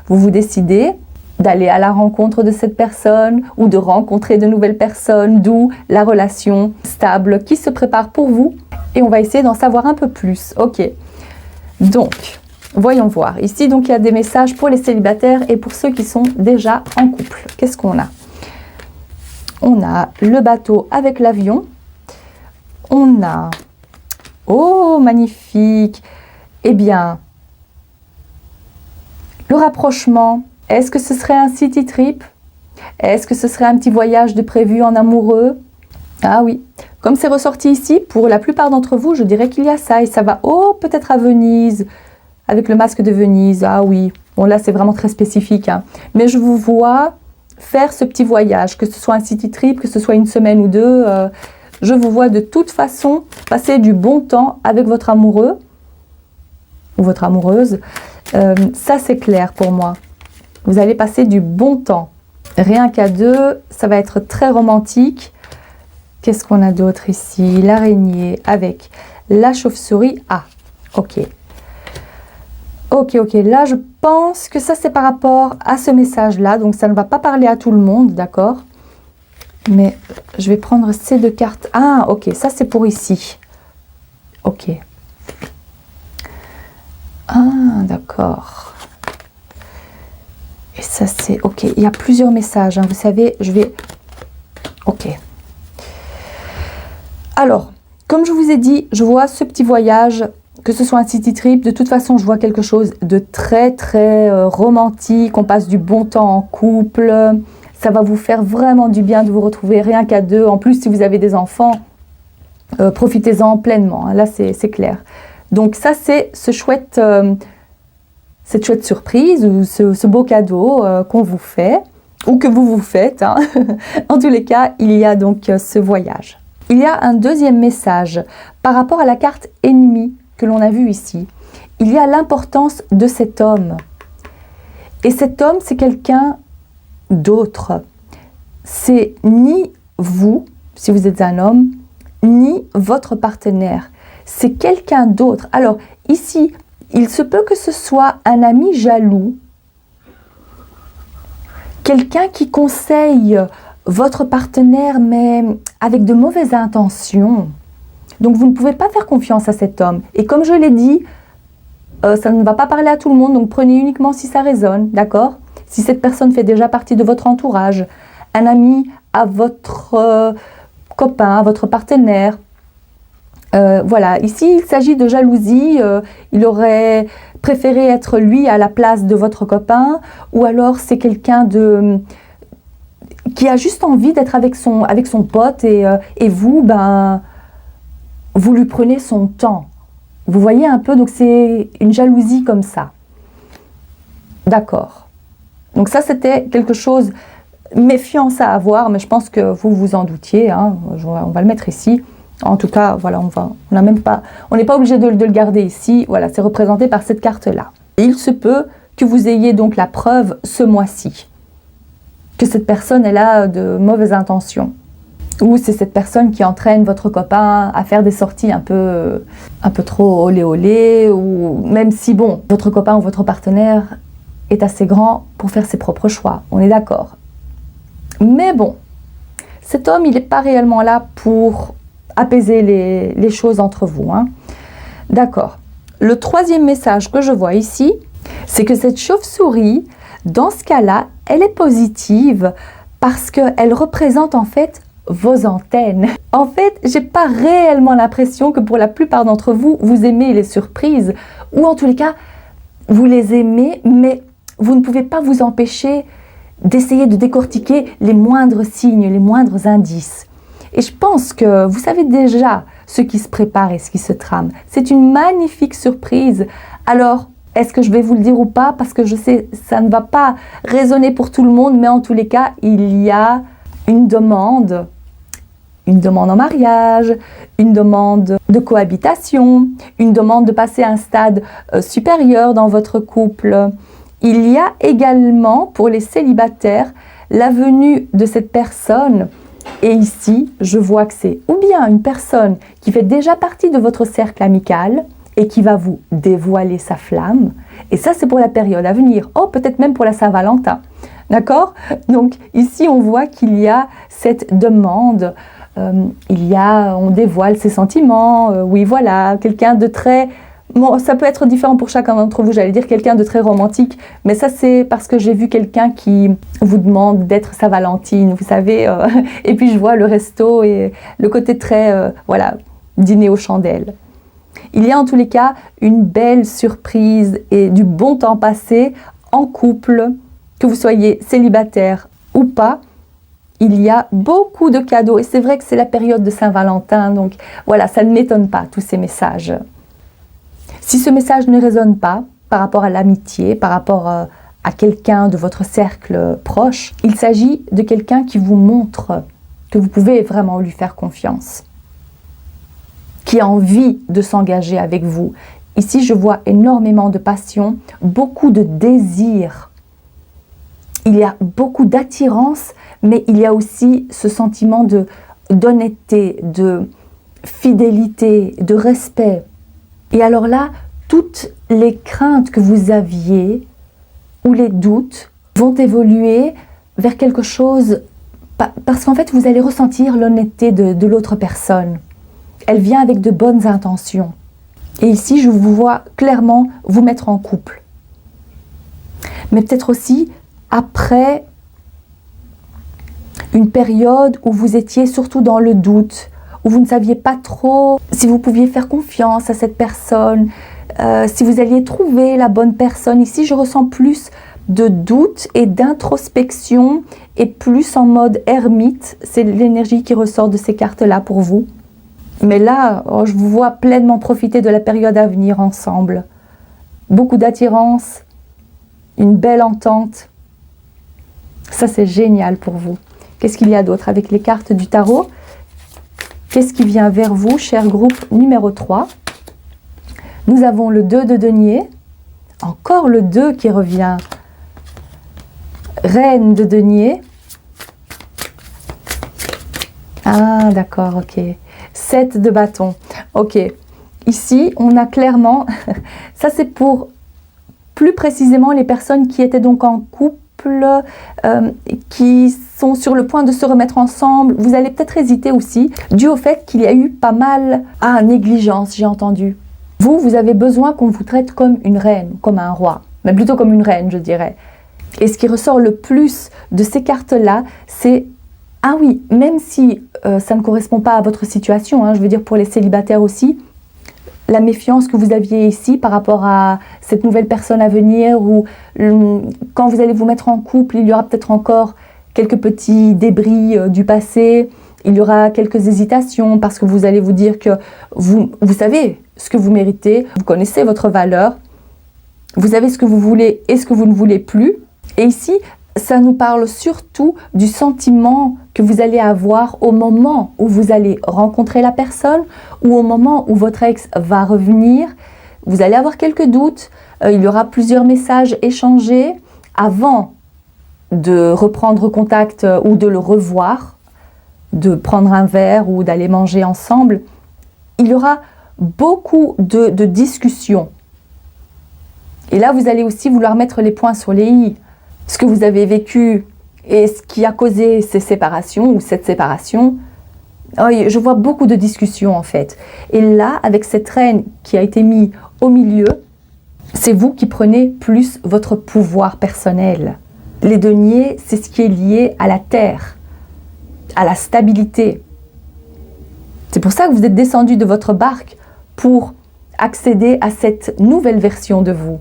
Vous décidez d'aller à la rencontre de cette personne ou de rencontrer de nouvelles personnes, d'où la relation stable qui se prépare pour vous. Et on va essayer d'en savoir un peu plus. Ok, donc, voyons voir. Ici, donc, il y a des messages pour les célibataires et pour ceux qui sont déjà en couple. Qu'est-ce qu'on a? On a le bateau avec l'avion. On a... Oh, magnifique! Eh bien, le rapprochement, est-ce que ce serait un city trip? Est-ce que ce serait un petit voyage de prévu en amoureux? Ah oui, comme c'est ressorti ici, pour la plupart d'entre vous, je dirais qu'il y a ça. Et ça va, oh, peut-être à Venise, avec le masque de Venise. Ah oui, bon là c'est vraiment très spécifique, hein. Mais je vous vois faire ce petit voyage, que ce soit un city trip, que ce soit une semaine ou deux. Je vous vois de toute façon passer du bon temps avec votre amoureux ou votre amoureuse. Ça, c'est clair pour moi. Vous allez passer du bon temps. Rien qu'à deux, ça va être très romantique. Qu'est-ce qu'on a d'autre ici? L'araignée avec la chauve-souris. Ah, ok. Ok, ok. Là, je pense que ça, c'est par rapport à ce message-là. Donc, ça ne va pas parler à tout le monde, d'accord? Mais je vais prendre ces deux cartes. Ah, ok. Ça, c'est pour ici. Ok. Ah, d'accord. Et ça, c'est... Ok. Il y a plusieurs messages, hein. Vous savez, je vais... Ok. Alors, comme je vous ai dit, je vois ce petit voyage, que ce soit un city trip, de toute façon, je vois quelque chose de très, très romantique. On passe du bon temps en couple. Ça va vous faire vraiment du bien de vous retrouver rien qu'à deux. En plus, si vous avez des enfants, profitez-en pleinement. Hein. Là, c'est clair. Donc ça, c'est cette chouette surprise ou ce beau cadeau qu'on vous fait ou que vous vous faites. Hein. En tous les cas, il y a donc ce voyage. Il y a un deuxième message par rapport à la carte ennemie que l'on a vue ici. Il y a l'importance de cet homme. Et cet homme, c'est quelqu'un d'autre. C'est ni vous, si vous êtes un homme, ni votre partenaire. C'est quelqu'un d'autre. Alors, ici, il se peut que ce soit un ami jaloux, quelqu'un qui conseille votre partenaire, mais avec de mauvaises intentions. Donc, vous ne pouvez pas faire confiance à cet homme. Et comme je l'ai dit, ça ne va pas parler à tout le monde, donc prenez uniquement si ça résonne, d'accord? Si cette personne fait déjà partie de votre entourage, un ami à votre copain, à votre partenaire. Voilà, ici, il s'agit de jalousie. Il aurait préféré être lui à la place de votre copain, ou alors c'est quelqu'un qui a juste envie d'être avec son pote et vous, ben, vous lui prenez son temps. Vous voyez un peu, donc c'est une jalousie comme ça. D'accord. Donc ça, c'était quelque chose, méfiance à avoir, mais je pense que vous vous en doutiez. Hein. On va le mettre ici. En tout cas, voilà, on n'est pas obligé de le garder ici. Voilà, c'est représenté par cette carte-là. Il se peut que vous ayez donc la preuve ce mois-ci que cette personne elle a de mauvaises intentions. Ou c'est cette personne qui entraîne votre copain à faire des sorties un peu trop olé olé, ou même si, bon, votre copain ou votre partenaire est assez grand pour faire ses propres choix. On est d'accord. Mais bon, cet homme, il n'est pas réellement là pour apaiser les choses entre vous. Hein. D'accord. Le troisième message que je vois ici, c'est que cette chauve-souris, dans ce cas-là, elle est positive parce qu'elle représente en fait vos antennes. En fait, j'ai pas réellement l'impression que pour la plupart d'entre vous, vous aimez les surprises, ou en tous les cas, vous les aimez, mais vous ne pouvez pas vous empêcher d'essayer de décortiquer les moindres signes, les moindres indices. Et je pense que vous savez déjà ce qui se prépare et ce qui se trame. C'est une magnifique surprise. Alors, est-ce que je vais vous le dire ou pas? Parce que je sais, ça ne va pas résonner pour tout le monde, mais en tous les cas, il y a une demande en mariage, une demande de cohabitation, une demande de passer à un stade supérieur dans votre couple. Il y a également, pour les célibataires, la venue de cette personne. Et ici, je vois que c'est ou bien une personne qui fait déjà partie de votre cercle amical et qui va vous dévoiler sa flamme. Et ça, c'est pour la période à venir. Oh, peut-être même pour la Saint-Valentin. D'accord? Donc, ici, on voit qu'il y a cette demande. On dévoile ses sentiments. Oui, voilà, quelqu'un de très... Bon, ça peut être différent pour chacun d'entre vous, j'allais dire quelqu'un de très romantique, mais ça c'est parce que j'ai vu quelqu'un qui vous demande d'être sa Valentine, vous savez, et puis je vois le resto et le côté très, voilà, dîner aux chandelles. Il y a en tous les cas une belle surprise et du bon temps passé en couple, que vous soyez célibataire ou pas. Il y a beaucoup de cadeaux et c'est vrai que c'est la période de Saint-Valentin, donc voilà, ça ne m'étonne pas tous ces messages. Si ce message ne résonne pas par rapport à l'amitié, par rapport à quelqu'un de votre cercle proche, il s'agit de quelqu'un qui vous montre que vous pouvez vraiment lui faire confiance, qui a envie de s'engager avec vous. Ici, je vois énormément de passion, beaucoup de désir. Il y a beaucoup d'attirance, mais il y a aussi ce sentiment d'honnêteté, de fidélité, de respect. Et alors là, toutes les craintes que vous aviez ou les doutes vont évoluer vers quelque chose, parce qu'en fait, vous allez ressentir l'honnêteté de l'autre personne. Elle vient avec de bonnes intentions. Et ici, je vous vois clairement vous mettre en couple. Mais peut-être aussi après une période où vous étiez surtout dans le doute, où vous ne saviez pas trop si vous pouviez faire confiance à cette personne, si vous alliez trouver la bonne personne. Ici, je ressens plus de doute et d'introspection et plus en mode ermite. C'est l'énergie qui ressort de ces cartes-là pour vous. Mais là, je vous vois pleinement profiter de la période à venir ensemble. Beaucoup d'attirance, une belle entente. Ça, c'est génial pour vous. Qu'est-ce qu'il y a d'autre avec les cartes du tarot? Qu'est-ce qui vient vers vous, cher groupe numéro 3? Nous avons le 2 de denier. Encore le 2 qui revient. Reine de denier. Ah, d'accord, ok. 7 de bâton. Ok. Ici, on a clairement... Ça, c'est pour plus précisément les personnes qui étaient donc en couple, qui sont sur le point de se remettre ensemble. Vous allez peut-être hésiter aussi, dû au fait qu'il y a eu pas mal... Ah, négligence, j'ai entendu. Vous avez besoin qu'on vous traite comme une reine, comme un roi. Mais plutôt comme une reine, je dirais. Et ce qui ressort le plus de ces cartes-là, c'est... Ah oui, même si ça ne correspond pas à votre situation, hein, je veux dire pour les célibataires aussi, la méfiance que vous aviez ici par rapport à cette nouvelle personne à venir, ou quand vous allez vous mettre en couple, il y aura peut-être encore quelques petits débris du passé, il y aura quelques hésitations parce que vous allez vous dire que vous savez ce que vous méritez, vous connaissez votre valeur, vous savez ce que vous voulez et ce que vous ne voulez plus. Et ici, ça nous parle surtout du sentiment que vous allez avoir au moment où vous allez rencontrer la personne ou au moment où votre ex va revenir. Vous allez avoir quelques doutes, il y aura plusieurs messages échangés avant de reprendre contact ou de le revoir, de prendre un verre ou d'aller manger ensemble. Il y aura beaucoup de discussions. Et là, vous allez aussi vouloir mettre les points sur les i. Ce que vous avez vécu et ce qui a causé ces séparations ou cette séparation, je vois beaucoup de discussions en fait. Et là, avec cette reine qui a été mise au milieu, c'est vous qui prenez plus votre pouvoir personnel. Les deniers, c'est ce qui est lié à la terre, à la stabilité. C'est pour ça que vous êtes descendu de votre barque pour accéder à cette nouvelle version de vous.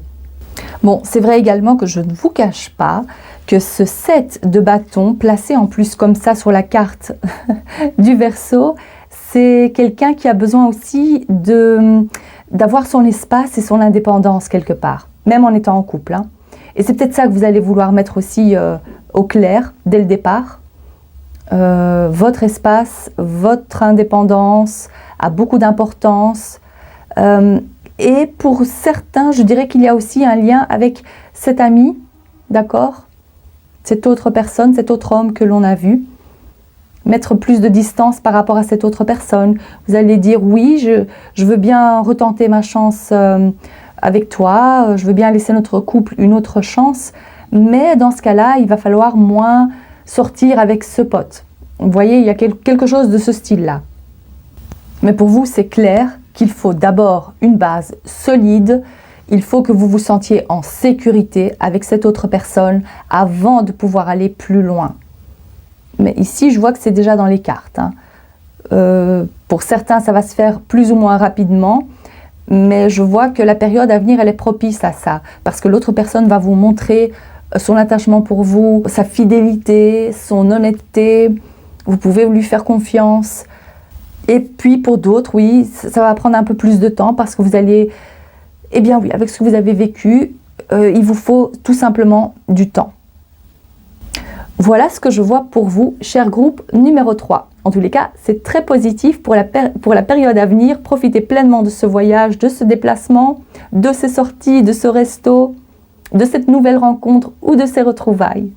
Bon, c'est vrai également que je ne vous cache pas que ce 7 de bâton, placé en plus comme ça sur la carte du Verseau, c'est quelqu'un qui a besoin aussi d'avoir son espace et son indépendance quelque part, même en étant en couple. Hein. Et c'est peut-être ça que vous allez vouloir mettre aussi au clair dès le départ. Votre espace, votre indépendance a beaucoup d'importance. Et pour certains, je dirais qu'il y a aussi un lien avec cet ami, d'accord? Cette autre personne, cet autre homme que l'on a vu. Mettre plus de distance par rapport à cette autre personne. Vous allez dire, oui, je veux bien retenter ma chance avec toi, je veux bien laisser notre couple une autre chance, mais dans ce cas-là, il va falloir moins sortir avec ce pote. Vous voyez, il y a quelque chose de ce style-là. Mais pour vous, c'est clair qu'il faut d'abord une base solide, il faut que vous vous sentiez en sécurité avec cette autre personne avant de pouvoir aller plus loin. Mais ici, je vois que c'est déjà dans les cartes. Hein. Pour certains, ça va se faire plus ou moins rapidement, mais je vois que la période à venir, elle est propice à ça, parce que l'autre personne va vous montrer son attachement pour vous, sa fidélité, son honnêteté, vous pouvez lui faire confiance. Et puis pour d'autres, oui, ça va prendre un peu plus de temps parce que vous allez, eh bien oui, avec ce que vous avez vécu, il vous faut tout simplement du temps. Voilà ce que je vois pour vous, cher groupe numéro 3. En tous les cas, c'est très positif pour la période à venir. Profitez pleinement de ce voyage, de ce déplacement, de ces sorties, de ce resto, de cette nouvelle rencontre ou de ces retrouvailles.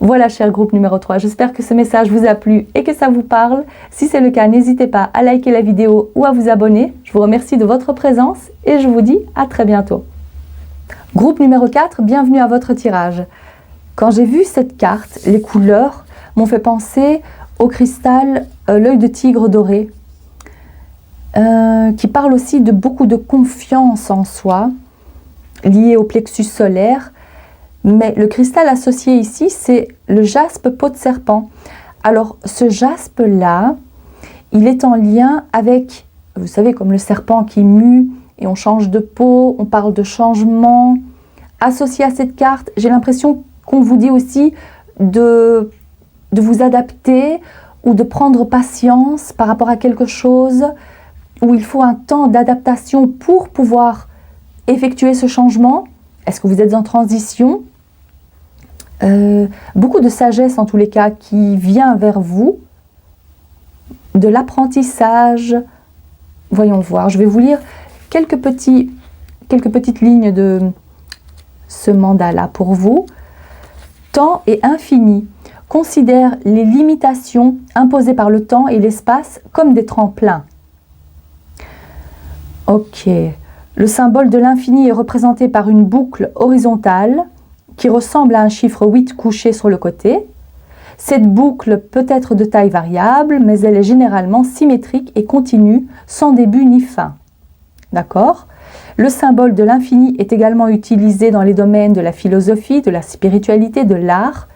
Voilà, cher groupe numéro 3, j'espère que ce message vous a plu et que ça vous parle. Si c'est le cas, n'hésitez pas à liker la vidéo ou à vous abonner. Je vous remercie de votre présence et je vous dis à très bientôt. Groupe numéro 4, bienvenue à votre tirage. Quand j'ai vu cette carte, les couleurs m'ont fait penser au cristal l'œil de tigre doré, qui parle aussi de beaucoup de confiance en soi, lié au plexus solaire. Mais le cristal associé ici, c'est le jaspe peau de serpent. Alors, ce jaspe-là, il est en lien avec, vous savez, comme le serpent qui mue et on change de peau, on parle de changement. Associé à cette carte, j'ai l'impression qu'on vous dit aussi de vous adapter ou de prendre patience par rapport à quelque chose où il faut un temps d'adaptation pour pouvoir effectuer ce changement. Est-ce que vous êtes en transition? Beaucoup de sagesse en tous les cas qui vient vers vous, de l'apprentissage. Voyons voir, je vais vous lire quelques petites lignes de ce mandala pour vous. Temps et infini. Considère les limitations imposées par le temps et l'espace comme des tremplins. Ok. Le symbole de l'infini est représenté par une boucle horizontale qui ressemble à un chiffre 8 couché sur le côté. Cette boucle peut être de taille variable, mais elle est généralement symétrique et continue, sans début ni fin. D'accord? Le symbole de l'infini est également utilisé dans les domaines de la philosophie, de la spiritualité, de l'art.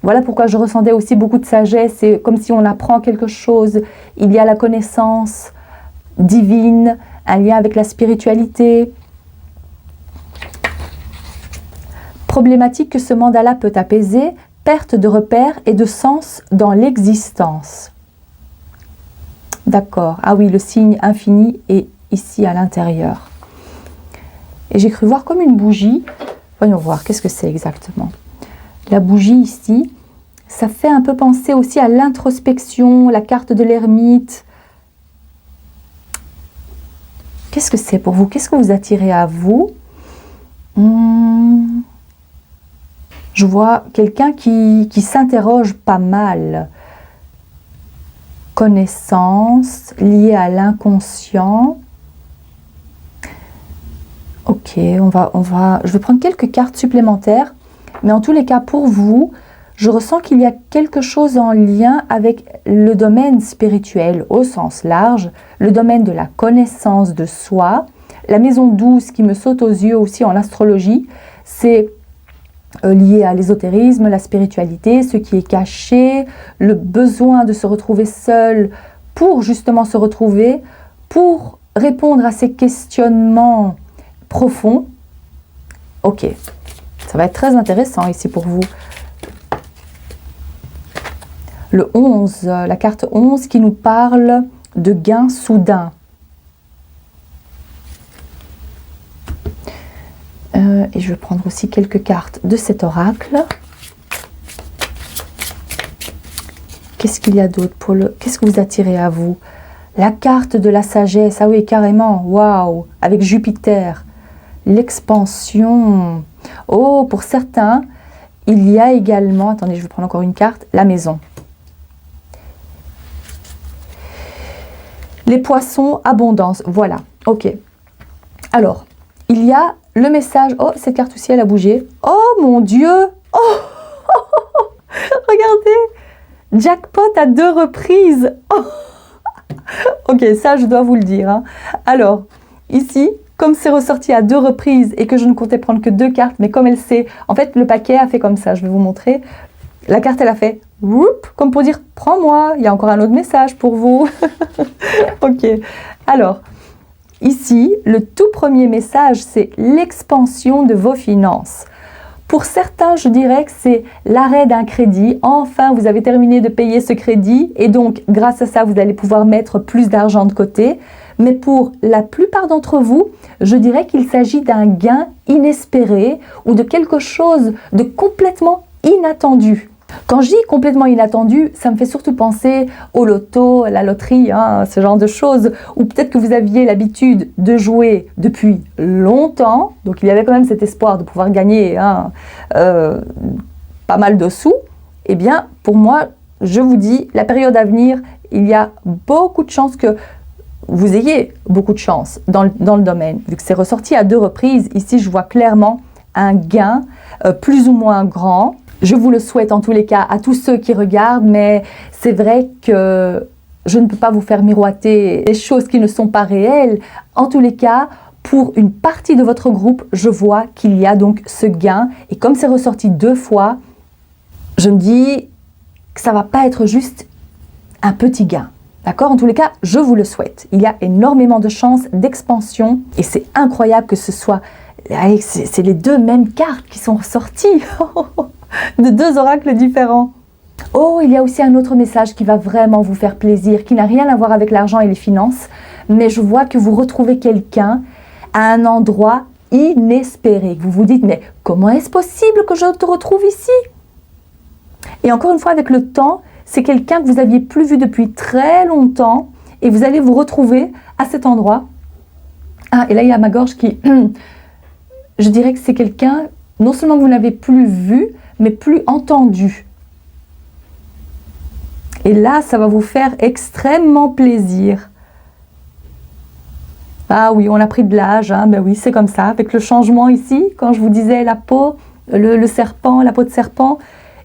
Voilà pourquoi je ressentais aussi beaucoup de sagesse. C'est comme si on apprend quelque chose. Il y a la connaissance divine, un lien avec la spiritualité. Problématique que ce mandala peut apaiser, perte de repères et de sens dans l'existence. D'accord. Ah oui, le signe infini est ici à l'intérieur. Et j'ai cru voir comme une bougie. Voyons voir, qu'est-ce que c'est exactement? La bougie ici, ça fait un peu penser aussi à l'introspection, la carte de l'ermite. Qu'est-ce que c'est pour vous? Qu'est-ce que vous attirez à vous? Je vois quelqu'un qui s'interroge pas mal. Connaissance liée à l'inconscient. Ok, je vais prendre quelques cartes supplémentaires. Mais en tous les cas, pour vous, je ressens qu'il y a quelque chose en lien avec le domaine spirituel au sens large, le domaine de la connaissance de soi. La maison 12 qui me saute aux yeux aussi en astrologie, c'est lié à l'ésotérisme, la spiritualité, ce qui est caché, le besoin de se retrouver seul pour justement se retrouver, pour répondre à ces questionnements profonds. Ok, ça va être très intéressant ici pour vous. Le 11, la carte 11 qui nous parle de gain soudain. Et je vais prendre aussi quelques cartes de cet oracle. Qu'est-ce qu'il y a d'autre pour le... Qu'est-ce que vous attirez à vous? La carte de la sagesse, ah oui, carrément, waouh, avec Jupiter. L'expansion. Oh, pour certains, il y a également, attendez, je vais prendre encore une carte, la maison. Les poissons, abondance, voilà, ok. Alors, il y a le message, oh, cette carte aussi, elle a bougé. Oh, mon Dieu, oh, regardez, jackpot à 2 reprises. Oh. Ok, ça, je dois vous le dire. Hein. Alors, ici, comme c'est ressorti à 2 reprises et que je ne comptais prendre que 2 cartes, mais comme elle sait, en fait, le paquet a fait comme ça, je vais vous montrer. La carte, elle a fait, whoop, comme pour dire, prends-moi, il y a encore un autre message pour vous. Ok, alors... Ici, le tout premier message, c'est l'expansion de vos finances. Pour certains, je dirais que c'est l'arrêt d'un crédit. Enfin, vous avez terminé de payer ce crédit et donc, grâce à ça, vous allez pouvoir mettre plus d'argent de côté. Mais pour la plupart d'entre vous, je dirais qu'il s'agit d'un gain inespéré ou de quelque chose de complètement inattendu. Quand je dis complètement inattendu, ça me fait surtout penser au loto, à la loterie, hein, ce genre de choses, ou peut-être que vous aviez l'habitude de jouer depuis longtemps, donc il y avait quand même cet espoir de pouvoir gagner hein, pas mal de sous, eh bien, pour moi, je vous dis, la période à venir, il y a beaucoup de chances que vous ayez beaucoup de chance dans le domaine. Vu que c'est ressorti à 2 reprises, ici, je vois clairement un gain plus ou moins grand. Je vous le souhaite en tous les cas à tous ceux qui regardent, mais c'est vrai que je ne peux pas vous faire miroiter des choses qui ne sont pas réelles. En tous les cas, pour une partie de votre groupe, je vois qu'il y a donc ce gain. Et comme c'est ressorti 2 fois, je me dis que ça ne va pas être juste un petit gain. D'accord? En tous les cas, je vous le souhaite. Il y a énormément de chances d'expansion et c'est incroyable que ce soit... C'est les 2 mêmes cartes qui sont ressorties de 2 oracles différents. Oh, il y a aussi un autre message qui va vraiment vous faire plaisir, qui n'a rien à voir avec l'argent et les finances, mais je vois que vous retrouvez quelqu'un à un endroit inespéré. Vous vous dites, mais comment est-ce possible que je te retrouve ici? Et encore une fois, avec le temps, c'est quelqu'un que vous n'aviez plus vu depuis très longtemps et vous allez vous retrouver à cet endroit. Ah, et là, il y a ma gorge qui... Je dirais que c'est quelqu'un, non seulement vous n'avez plus vu, mais plus entendu. Et là, ça va vous faire extrêmement plaisir. Ah oui, on a pris de l'âge, hein, ben oui, c'est comme ça. Avec le changement ici, quand je vous disais la peau, le serpent, la peau de serpent,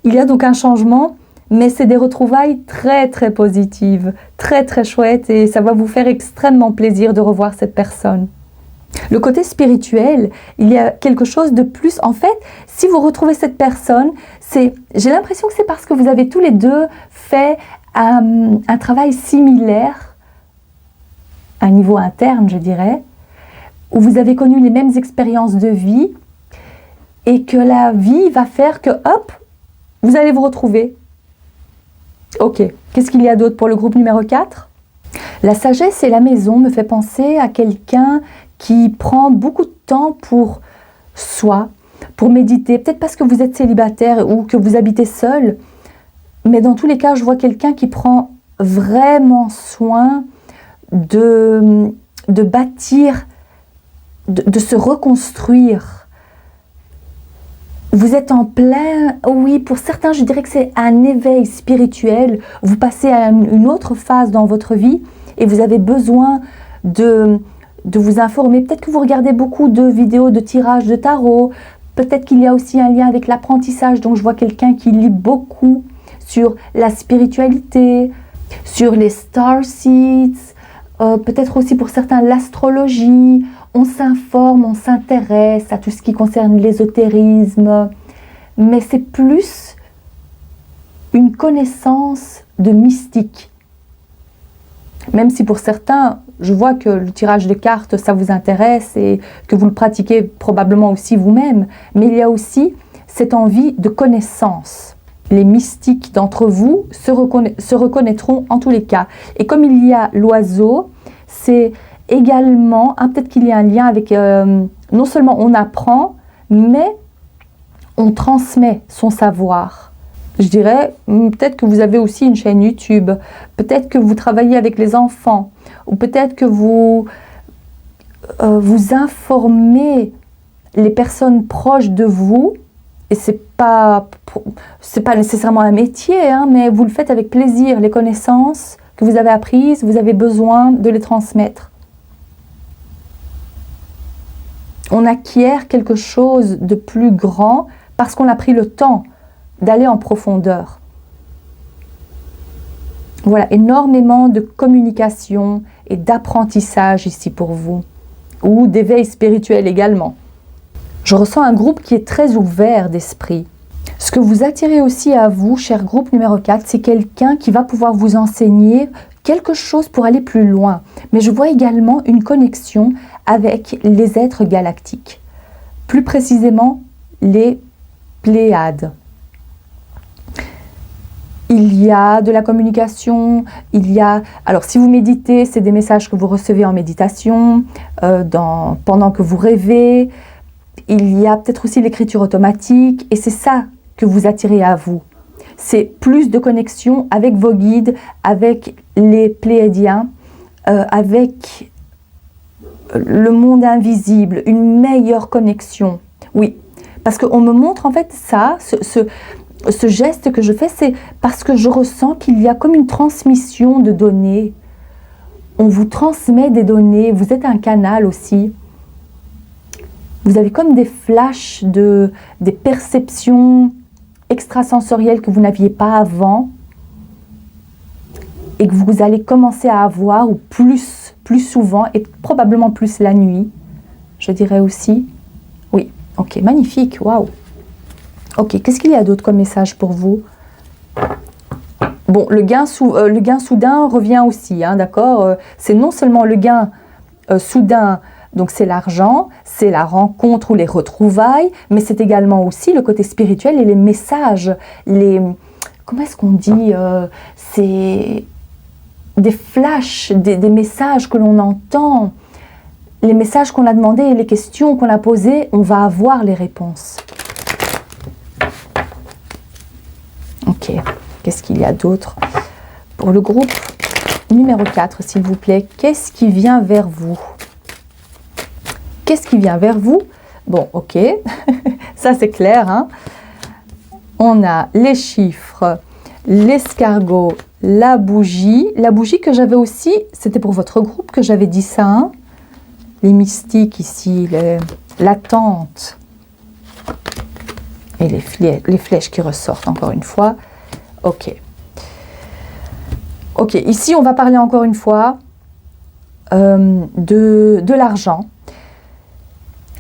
il y a donc un changement, mais c'est des retrouvailles très très positives, très très chouettes et ça va vous faire extrêmement plaisir de revoir cette personne. Le côté spirituel, il y a quelque chose de plus. En fait, si vous retrouvez cette personne, j'ai l'impression que c'est parce que vous avez tous les 2 fait un travail similaire, à un niveau interne, je dirais, où vous avez connu les mêmes expériences de vie et que la vie va faire que, hop, vous allez vous retrouver. Ok, qu'est-ce qu'il y a d'autre pour le groupe numéro 4? La sagesse et la maison me fait penser à quelqu'un qui prend beaucoup de temps pour soi, pour méditer, peut-être parce que vous êtes célibataire ou que vous habitez seul, mais dans tous les cas, je vois quelqu'un qui prend vraiment soin de bâtir, de se reconstruire. Vous êtes en plein, oui, pour certains, je dirais que c'est un éveil spirituel. Vous passez à une autre phase dans votre vie et vous avez besoin de vous informer. Peut-être que vous regardez beaucoup de vidéos de tirage de tarot. Peut-être qu'il y a aussi un lien avec l'apprentissage. Donc, je vois quelqu'un qui lit beaucoup sur la spiritualité, sur les star seeds, peut-être aussi pour certains l'astrologie. On s'informe, on s'intéresse à tout ce qui concerne l'ésotérisme. Mais c'est plus une connaissance de mystique. Même si pour certains, je vois que le tirage de cartes, ça vous intéresse et que vous le pratiquez probablement aussi vous-même, mais il y a aussi cette envie de connaissance. Les mystiques d'entre vous se reconnaîtront en tous les cas. Et comme il y a l'oiseau, c'est également, peut-être qu'il y a un lien avec, non seulement on apprend, mais on transmet son savoir. Je dirais, peut-être que vous avez aussi une chaîne YouTube, peut-être que vous travaillez avec les enfants, ou peut-être que vous informez les personnes proches de vous, et c'est pas nécessairement un métier, hein, mais vous le faites avec plaisir. Les connaissances que vous avez apprises, vous avez besoin de les transmettre. On acquiert quelque chose de plus grand parce qu'on a pris le temps d'aller en profondeur. Voilà, énormément de communication et d'apprentissage ici pour vous, ou d'éveil spirituel également. Je ressens un groupe qui est très ouvert d'esprit. Ce que vous attirez aussi à vous, cher groupe numéro 4, c'est quelqu'un qui va pouvoir vous enseigner quelque chose pour aller plus loin. Mais je vois également une connexion avec les êtres galactiques. Plus précisément, les Pléiades. Il y a de la communication, alors si vous méditez, c'est des messages que vous recevez en méditation, pendant que vous rêvez. Il y a peut-être aussi l'écriture automatique et c'est ça que vous attirez à vous. C'est plus de connexion avec vos guides, avec les Pléiadiens, avec le monde invisible, une meilleure connexion. Oui, parce qu'on me montre en fait ça, ce geste que je fais, c'est parce que je ressens qu'il y a comme une transmission de données. On vous transmet des données, vous êtes un canal aussi. Vous avez comme des flashs, des perceptions extrasensorielles que vous n'aviez pas avant et que vous allez commencer à avoir, ou plus souvent, et probablement plus la nuit, je dirais aussi. Oui, ok, magnifique, waouh. Ok, qu'est-ce qu'il y a d'autre comme message pour vous? Bon, le gain soudain revient aussi, hein, d'accord? C'est non seulement le gain soudain, donc c'est l'argent, c'est la rencontre ou les retrouvailles, mais c'est également aussi le côté spirituel et les messages, comment est-ce qu'on dit, c'est des flashs, des messages que l'on entend, les messages qu'on a demandés et les questions qu'on a posées, on va avoir les réponses. Ok, qu'est-ce qu'il y a d'autre? Pour le groupe numéro 4, s'il vous plaît, qu'est-ce qui vient vers vous? Qu'est-ce qui vient vers vous? Bon, ok, ça c'est clair, hein? On a les chiffres, l'escargot, la bougie que j'avais aussi, c'était pour votre groupe que j'avais dit ça, hein? Les mystiques ici, l'attente et les flèches qui ressortent encore une fois. Ok. Ok, ici on va parler encore une fois de l'argent.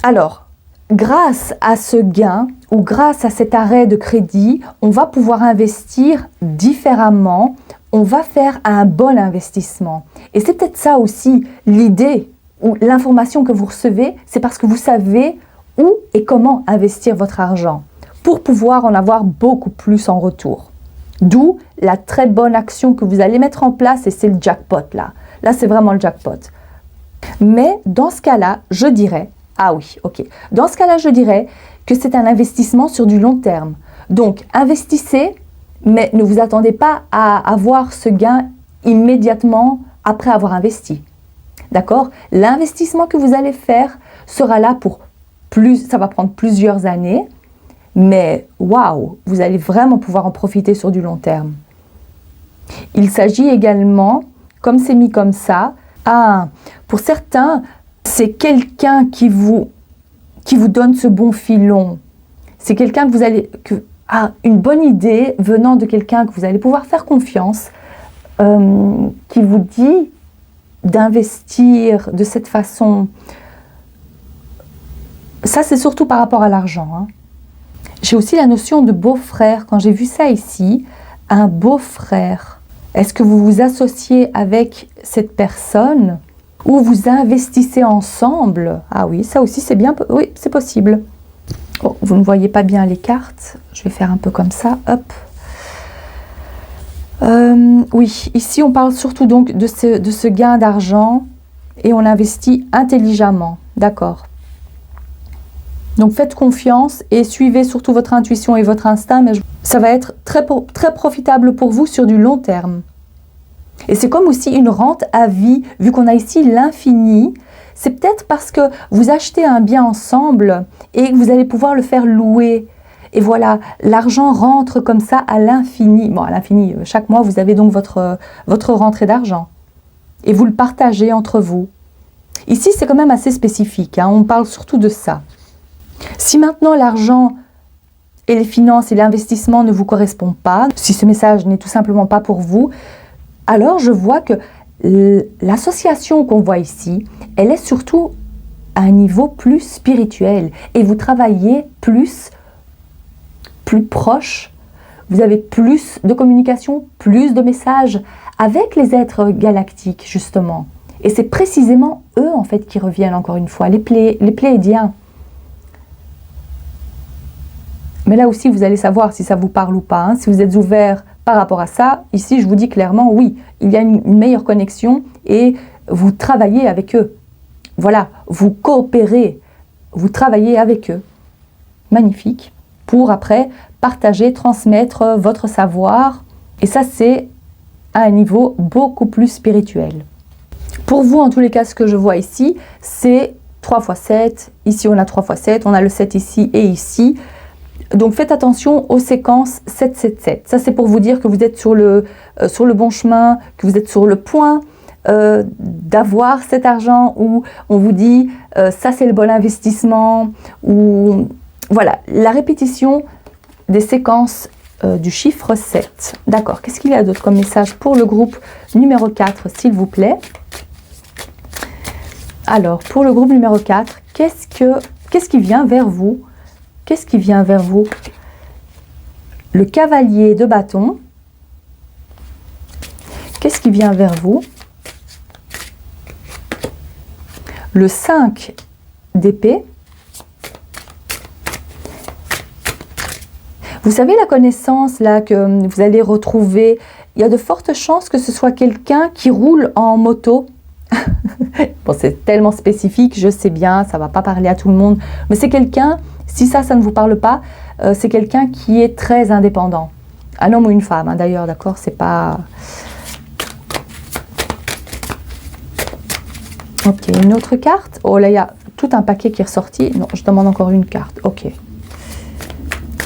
Alors, grâce à ce gain ou grâce à cet arrêt de crédit, on va pouvoir investir différemment, on va faire un bon investissement. Et c'est peut-être ça aussi l'idée ou l'information que vous recevez, c'est parce que vous savez où et comment investir votre argent pour pouvoir en avoir beaucoup plus en retour. D'où la très bonne action que vous allez mettre en place et c'est le jackpot là. Là, c'est vraiment le jackpot. Mais dans ce cas-là, je dirais, ah oui, ok. Dans ce cas-là, je dirais que c'est un investissement sur du long terme. Donc, investissez, mais ne vous attendez pas à avoir ce gain immédiatement après avoir investi. D'accord? L'investissement que vous allez faire sera là pour ça va prendre plusieurs années, mais waouh, vous allez vraiment pouvoir en profiter sur du long terme. Il s'agit également, comme c'est mis comme ça, pour certains, c'est quelqu'un qui vous donne ce bon filon. C'est quelqu'un que vous allez... une bonne idée venant de quelqu'un que vous allez pouvoir faire confiance, qui vous dit d'investir de cette façon. Ça, c'est surtout par rapport à l'argent, hein. J'ai aussi la notion de beau-frère. Quand j'ai vu ça ici, un beau-frère. Est-ce que vous vous associez avec cette personne ou vous investissez ensemble? Ah oui, ça aussi c'est bien, oui, c'est possible. Oh, vous ne voyez pas bien les cartes. Je vais faire un peu comme ça, hop. Oui, ici on parle surtout donc de ce gain d'argent et on investit intelligemment, d'accord. Donc faites confiance et suivez surtout votre intuition et votre instinct, mais ça va être très profitable pour vous sur du long terme. Et c'est comme aussi une rente à vie, vu qu'on a ici l'infini, c'est peut-être parce que vous achetez un bien ensemble et que vous allez pouvoir le faire louer. Et voilà, l'argent rentre comme ça à l'infini. Bon, à l'infini, chaque mois, vous avez donc votre rentrée d'argent. Et vous le partagez entre vous. Ici, c'est quand même assez spécifique, hein, on parle surtout de ça. Si maintenant l'argent et les finances et l'investissement ne vous correspondent pas, si ce message n'est tout simplement pas pour vous, alors je vois que l'association qu'on voit ici, elle est surtout à un niveau plus spirituel et vous travaillez plus proche, vous avez plus de communication, plus de messages avec les êtres galactiques justement. Et c'est précisément eux en fait qui reviennent encore une fois, les Pléiadiens. Mais là aussi, vous allez savoir si ça vous parle ou pas. Hein. Si vous êtes ouvert par rapport à ça, ici, je vous dis clairement, oui, il y a une meilleure connexion et vous travaillez avec eux. Voilà, vous coopérez, vous travaillez avec eux. Magnifique. Pour après partager, transmettre votre savoir. Et ça, c'est à un niveau beaucoup plus spirituel. Pour vous, en tous les cas, ce que je vois ici, c'est 3 x 7. Ici, on a 3 x 7. On a le 7 ici et ici. Donc faites attention aux séquences 777. Ça c'est pour vous dire que vous êtes sur le bon chemin, que vous êtes sur le point d'avoir cet argent, où on vous dit ça c'est le bon investissement, ou voilà, la répétition des séquences du chiffre 7. D'accord, qu'est-ce qu'il y a d'autre comme message pour le groupe numéro 4, s'il vous plaît? Alors, pour le groupe numéro 4, qu'est-ce qui vient vers vous? Qu'est-ce qui vient vers vous? Le cavalier de bâton. Qu'est-ce qui vient vers vous? Le 5 d'épée. Vous savez, la connaissance là que vous allez retrouver, il y a de fortes chances que ce soit quelqu'un qui roule en moto. Bon, c'est tellement spécifique, je sais bien, ça ne va pas parler à tout le monde, mais c'est quelqu'un, si ça ne vous parle pas, c'est quelqu'un qui est très indépendant. Un homme ou une femme, hein, d'ailleurs, d'accord, c'est pas... Ok, une autre carte. Oh là, il y a tout un paquet qui est ressorti. Non, je demande encore une carte. Ok.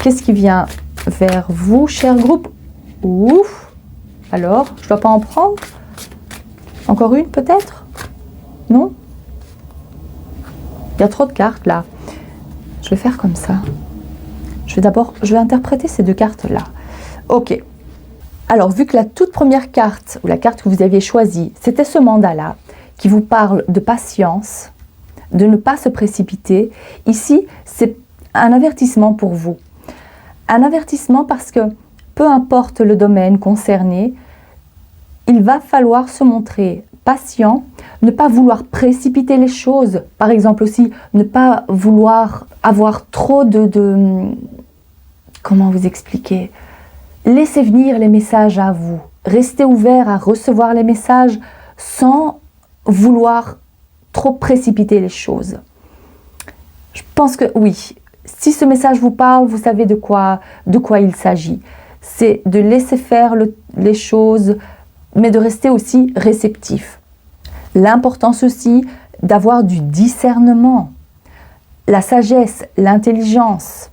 Qu'est-ce qui vient vers vous, cher groupe? Ouf. Alors, je ne dois pas en prendre? Encore une, peut-être? Non? Il y a trop de cartes, là. Je vais faire comme ça. Je vais interpréter ces deux cartes-là. Ok. Alors, vu que la toute première carte, ou la carte que vous aviez choisie, c'était ce mandat-là, qui vous parle de patience, de ne pas se précipiter. Ici, c'est un avertissement pour vous. Un avertissement parce que, peu importe le domaine concerné, il va falloir se montrer patient, ne pas vouloir précipiter les choses. Par exemple aussi, ne pas vouloir avoir trop comment vous expliquer? Laissez venir les messages à vous. Restez ouvert à recevoir les messages sans vouloir trop précipiter les choses. Je pense que oui, si ce message vous parle, vous savez de quoi il s'agit. C'est de laisser faire les choses, mais de rester aussi réceptif. L'importance aussi d'avoir du discernement, la sagesse, l'intelligence,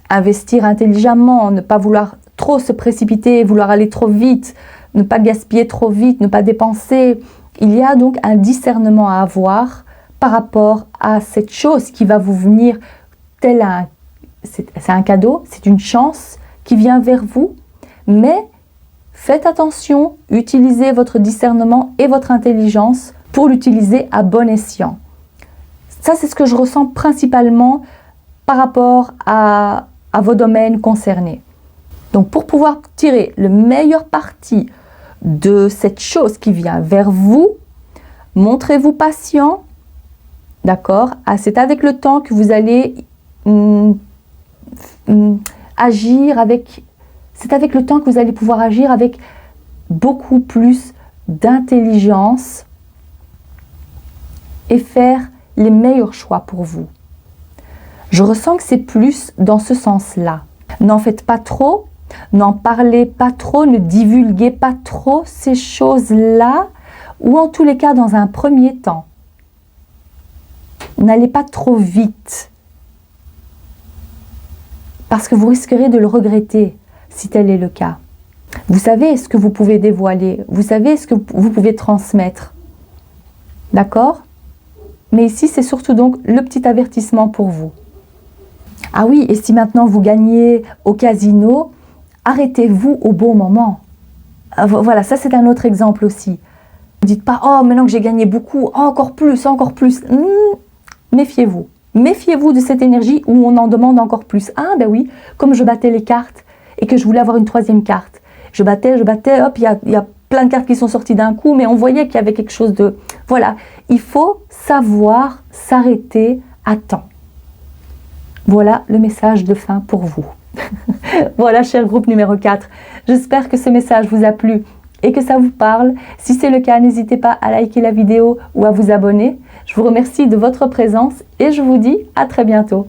investir intelligemment, ne pas vouloir trop se précipiter, vouloir aller trop vite, ne pas gaspiller trop vite, ne pas dépenser. Il y a donc un discernement à avoir par rapport à cette chose qui va vous venir tel un... C'est un cadeau, c'est une chance qui vient vers vous, mais faites attention, utilisez votre discernement et votre intelligence pour l'utiliser à bon escient. Ça, c'est ce que je ressens principalement par rapport à vos domaines concernés. Donc, pour pouvoir tirer le meilleur parti de cette chose qui vient vers vous, montrez-vous patient, d'accord? C'est avec le temps que vous allez agir avec... C'est avec le temps que vous allez pouvoir agir avec beaucoup plus d'intelligence et faire les meilleurs choix pour vous. Je ressens que c'est plus dans ce sens-là. N'en faites pas trop, n'en parlez pas trop, ne divulguez pas trop ces choses-là, ou en tous les cas dans un premier temps. N'allez pas trop vite, parce que vous risquerez de le regretter si tel est le cas. Vous savez ce que vous pouvez dévoiler, vous savez ce que vous pouvez transmettre. D'accord? Mais ici, c'est surtout donc le petit avertissement pour vous. Ah oui, et si maintenant vous gagnez au casino, arrêtez-vous au bon moment. Voilà, ça c'est un autre exemple aussi. Ne dites pas, oh maintenant que j'ai gagné beaucoup, encore plus, encore plus. Méfiez-vous. Méfiez-vous de cette énergie où on en demande encore plus. Ah ben oui, comme je battais les cartes et que je voulais avoir une troisième carte. Je battais, hop, il y a plein de cartes qui sont sorties d'un coup, mais on voyait qu'il y avait quelque chose de... Voilà, il faut savoir s'arrêter à temps. Voilà le message de fin pour vous. Voilà, cher groupe numéro 4. J'espère que ce message vous a plu et que ça vous parle. Si c'est le cas, n'hésitez pas à liker la vidéo ou à vous abonner. Je vous remercie de votre présence et je vous dis à très bientôt.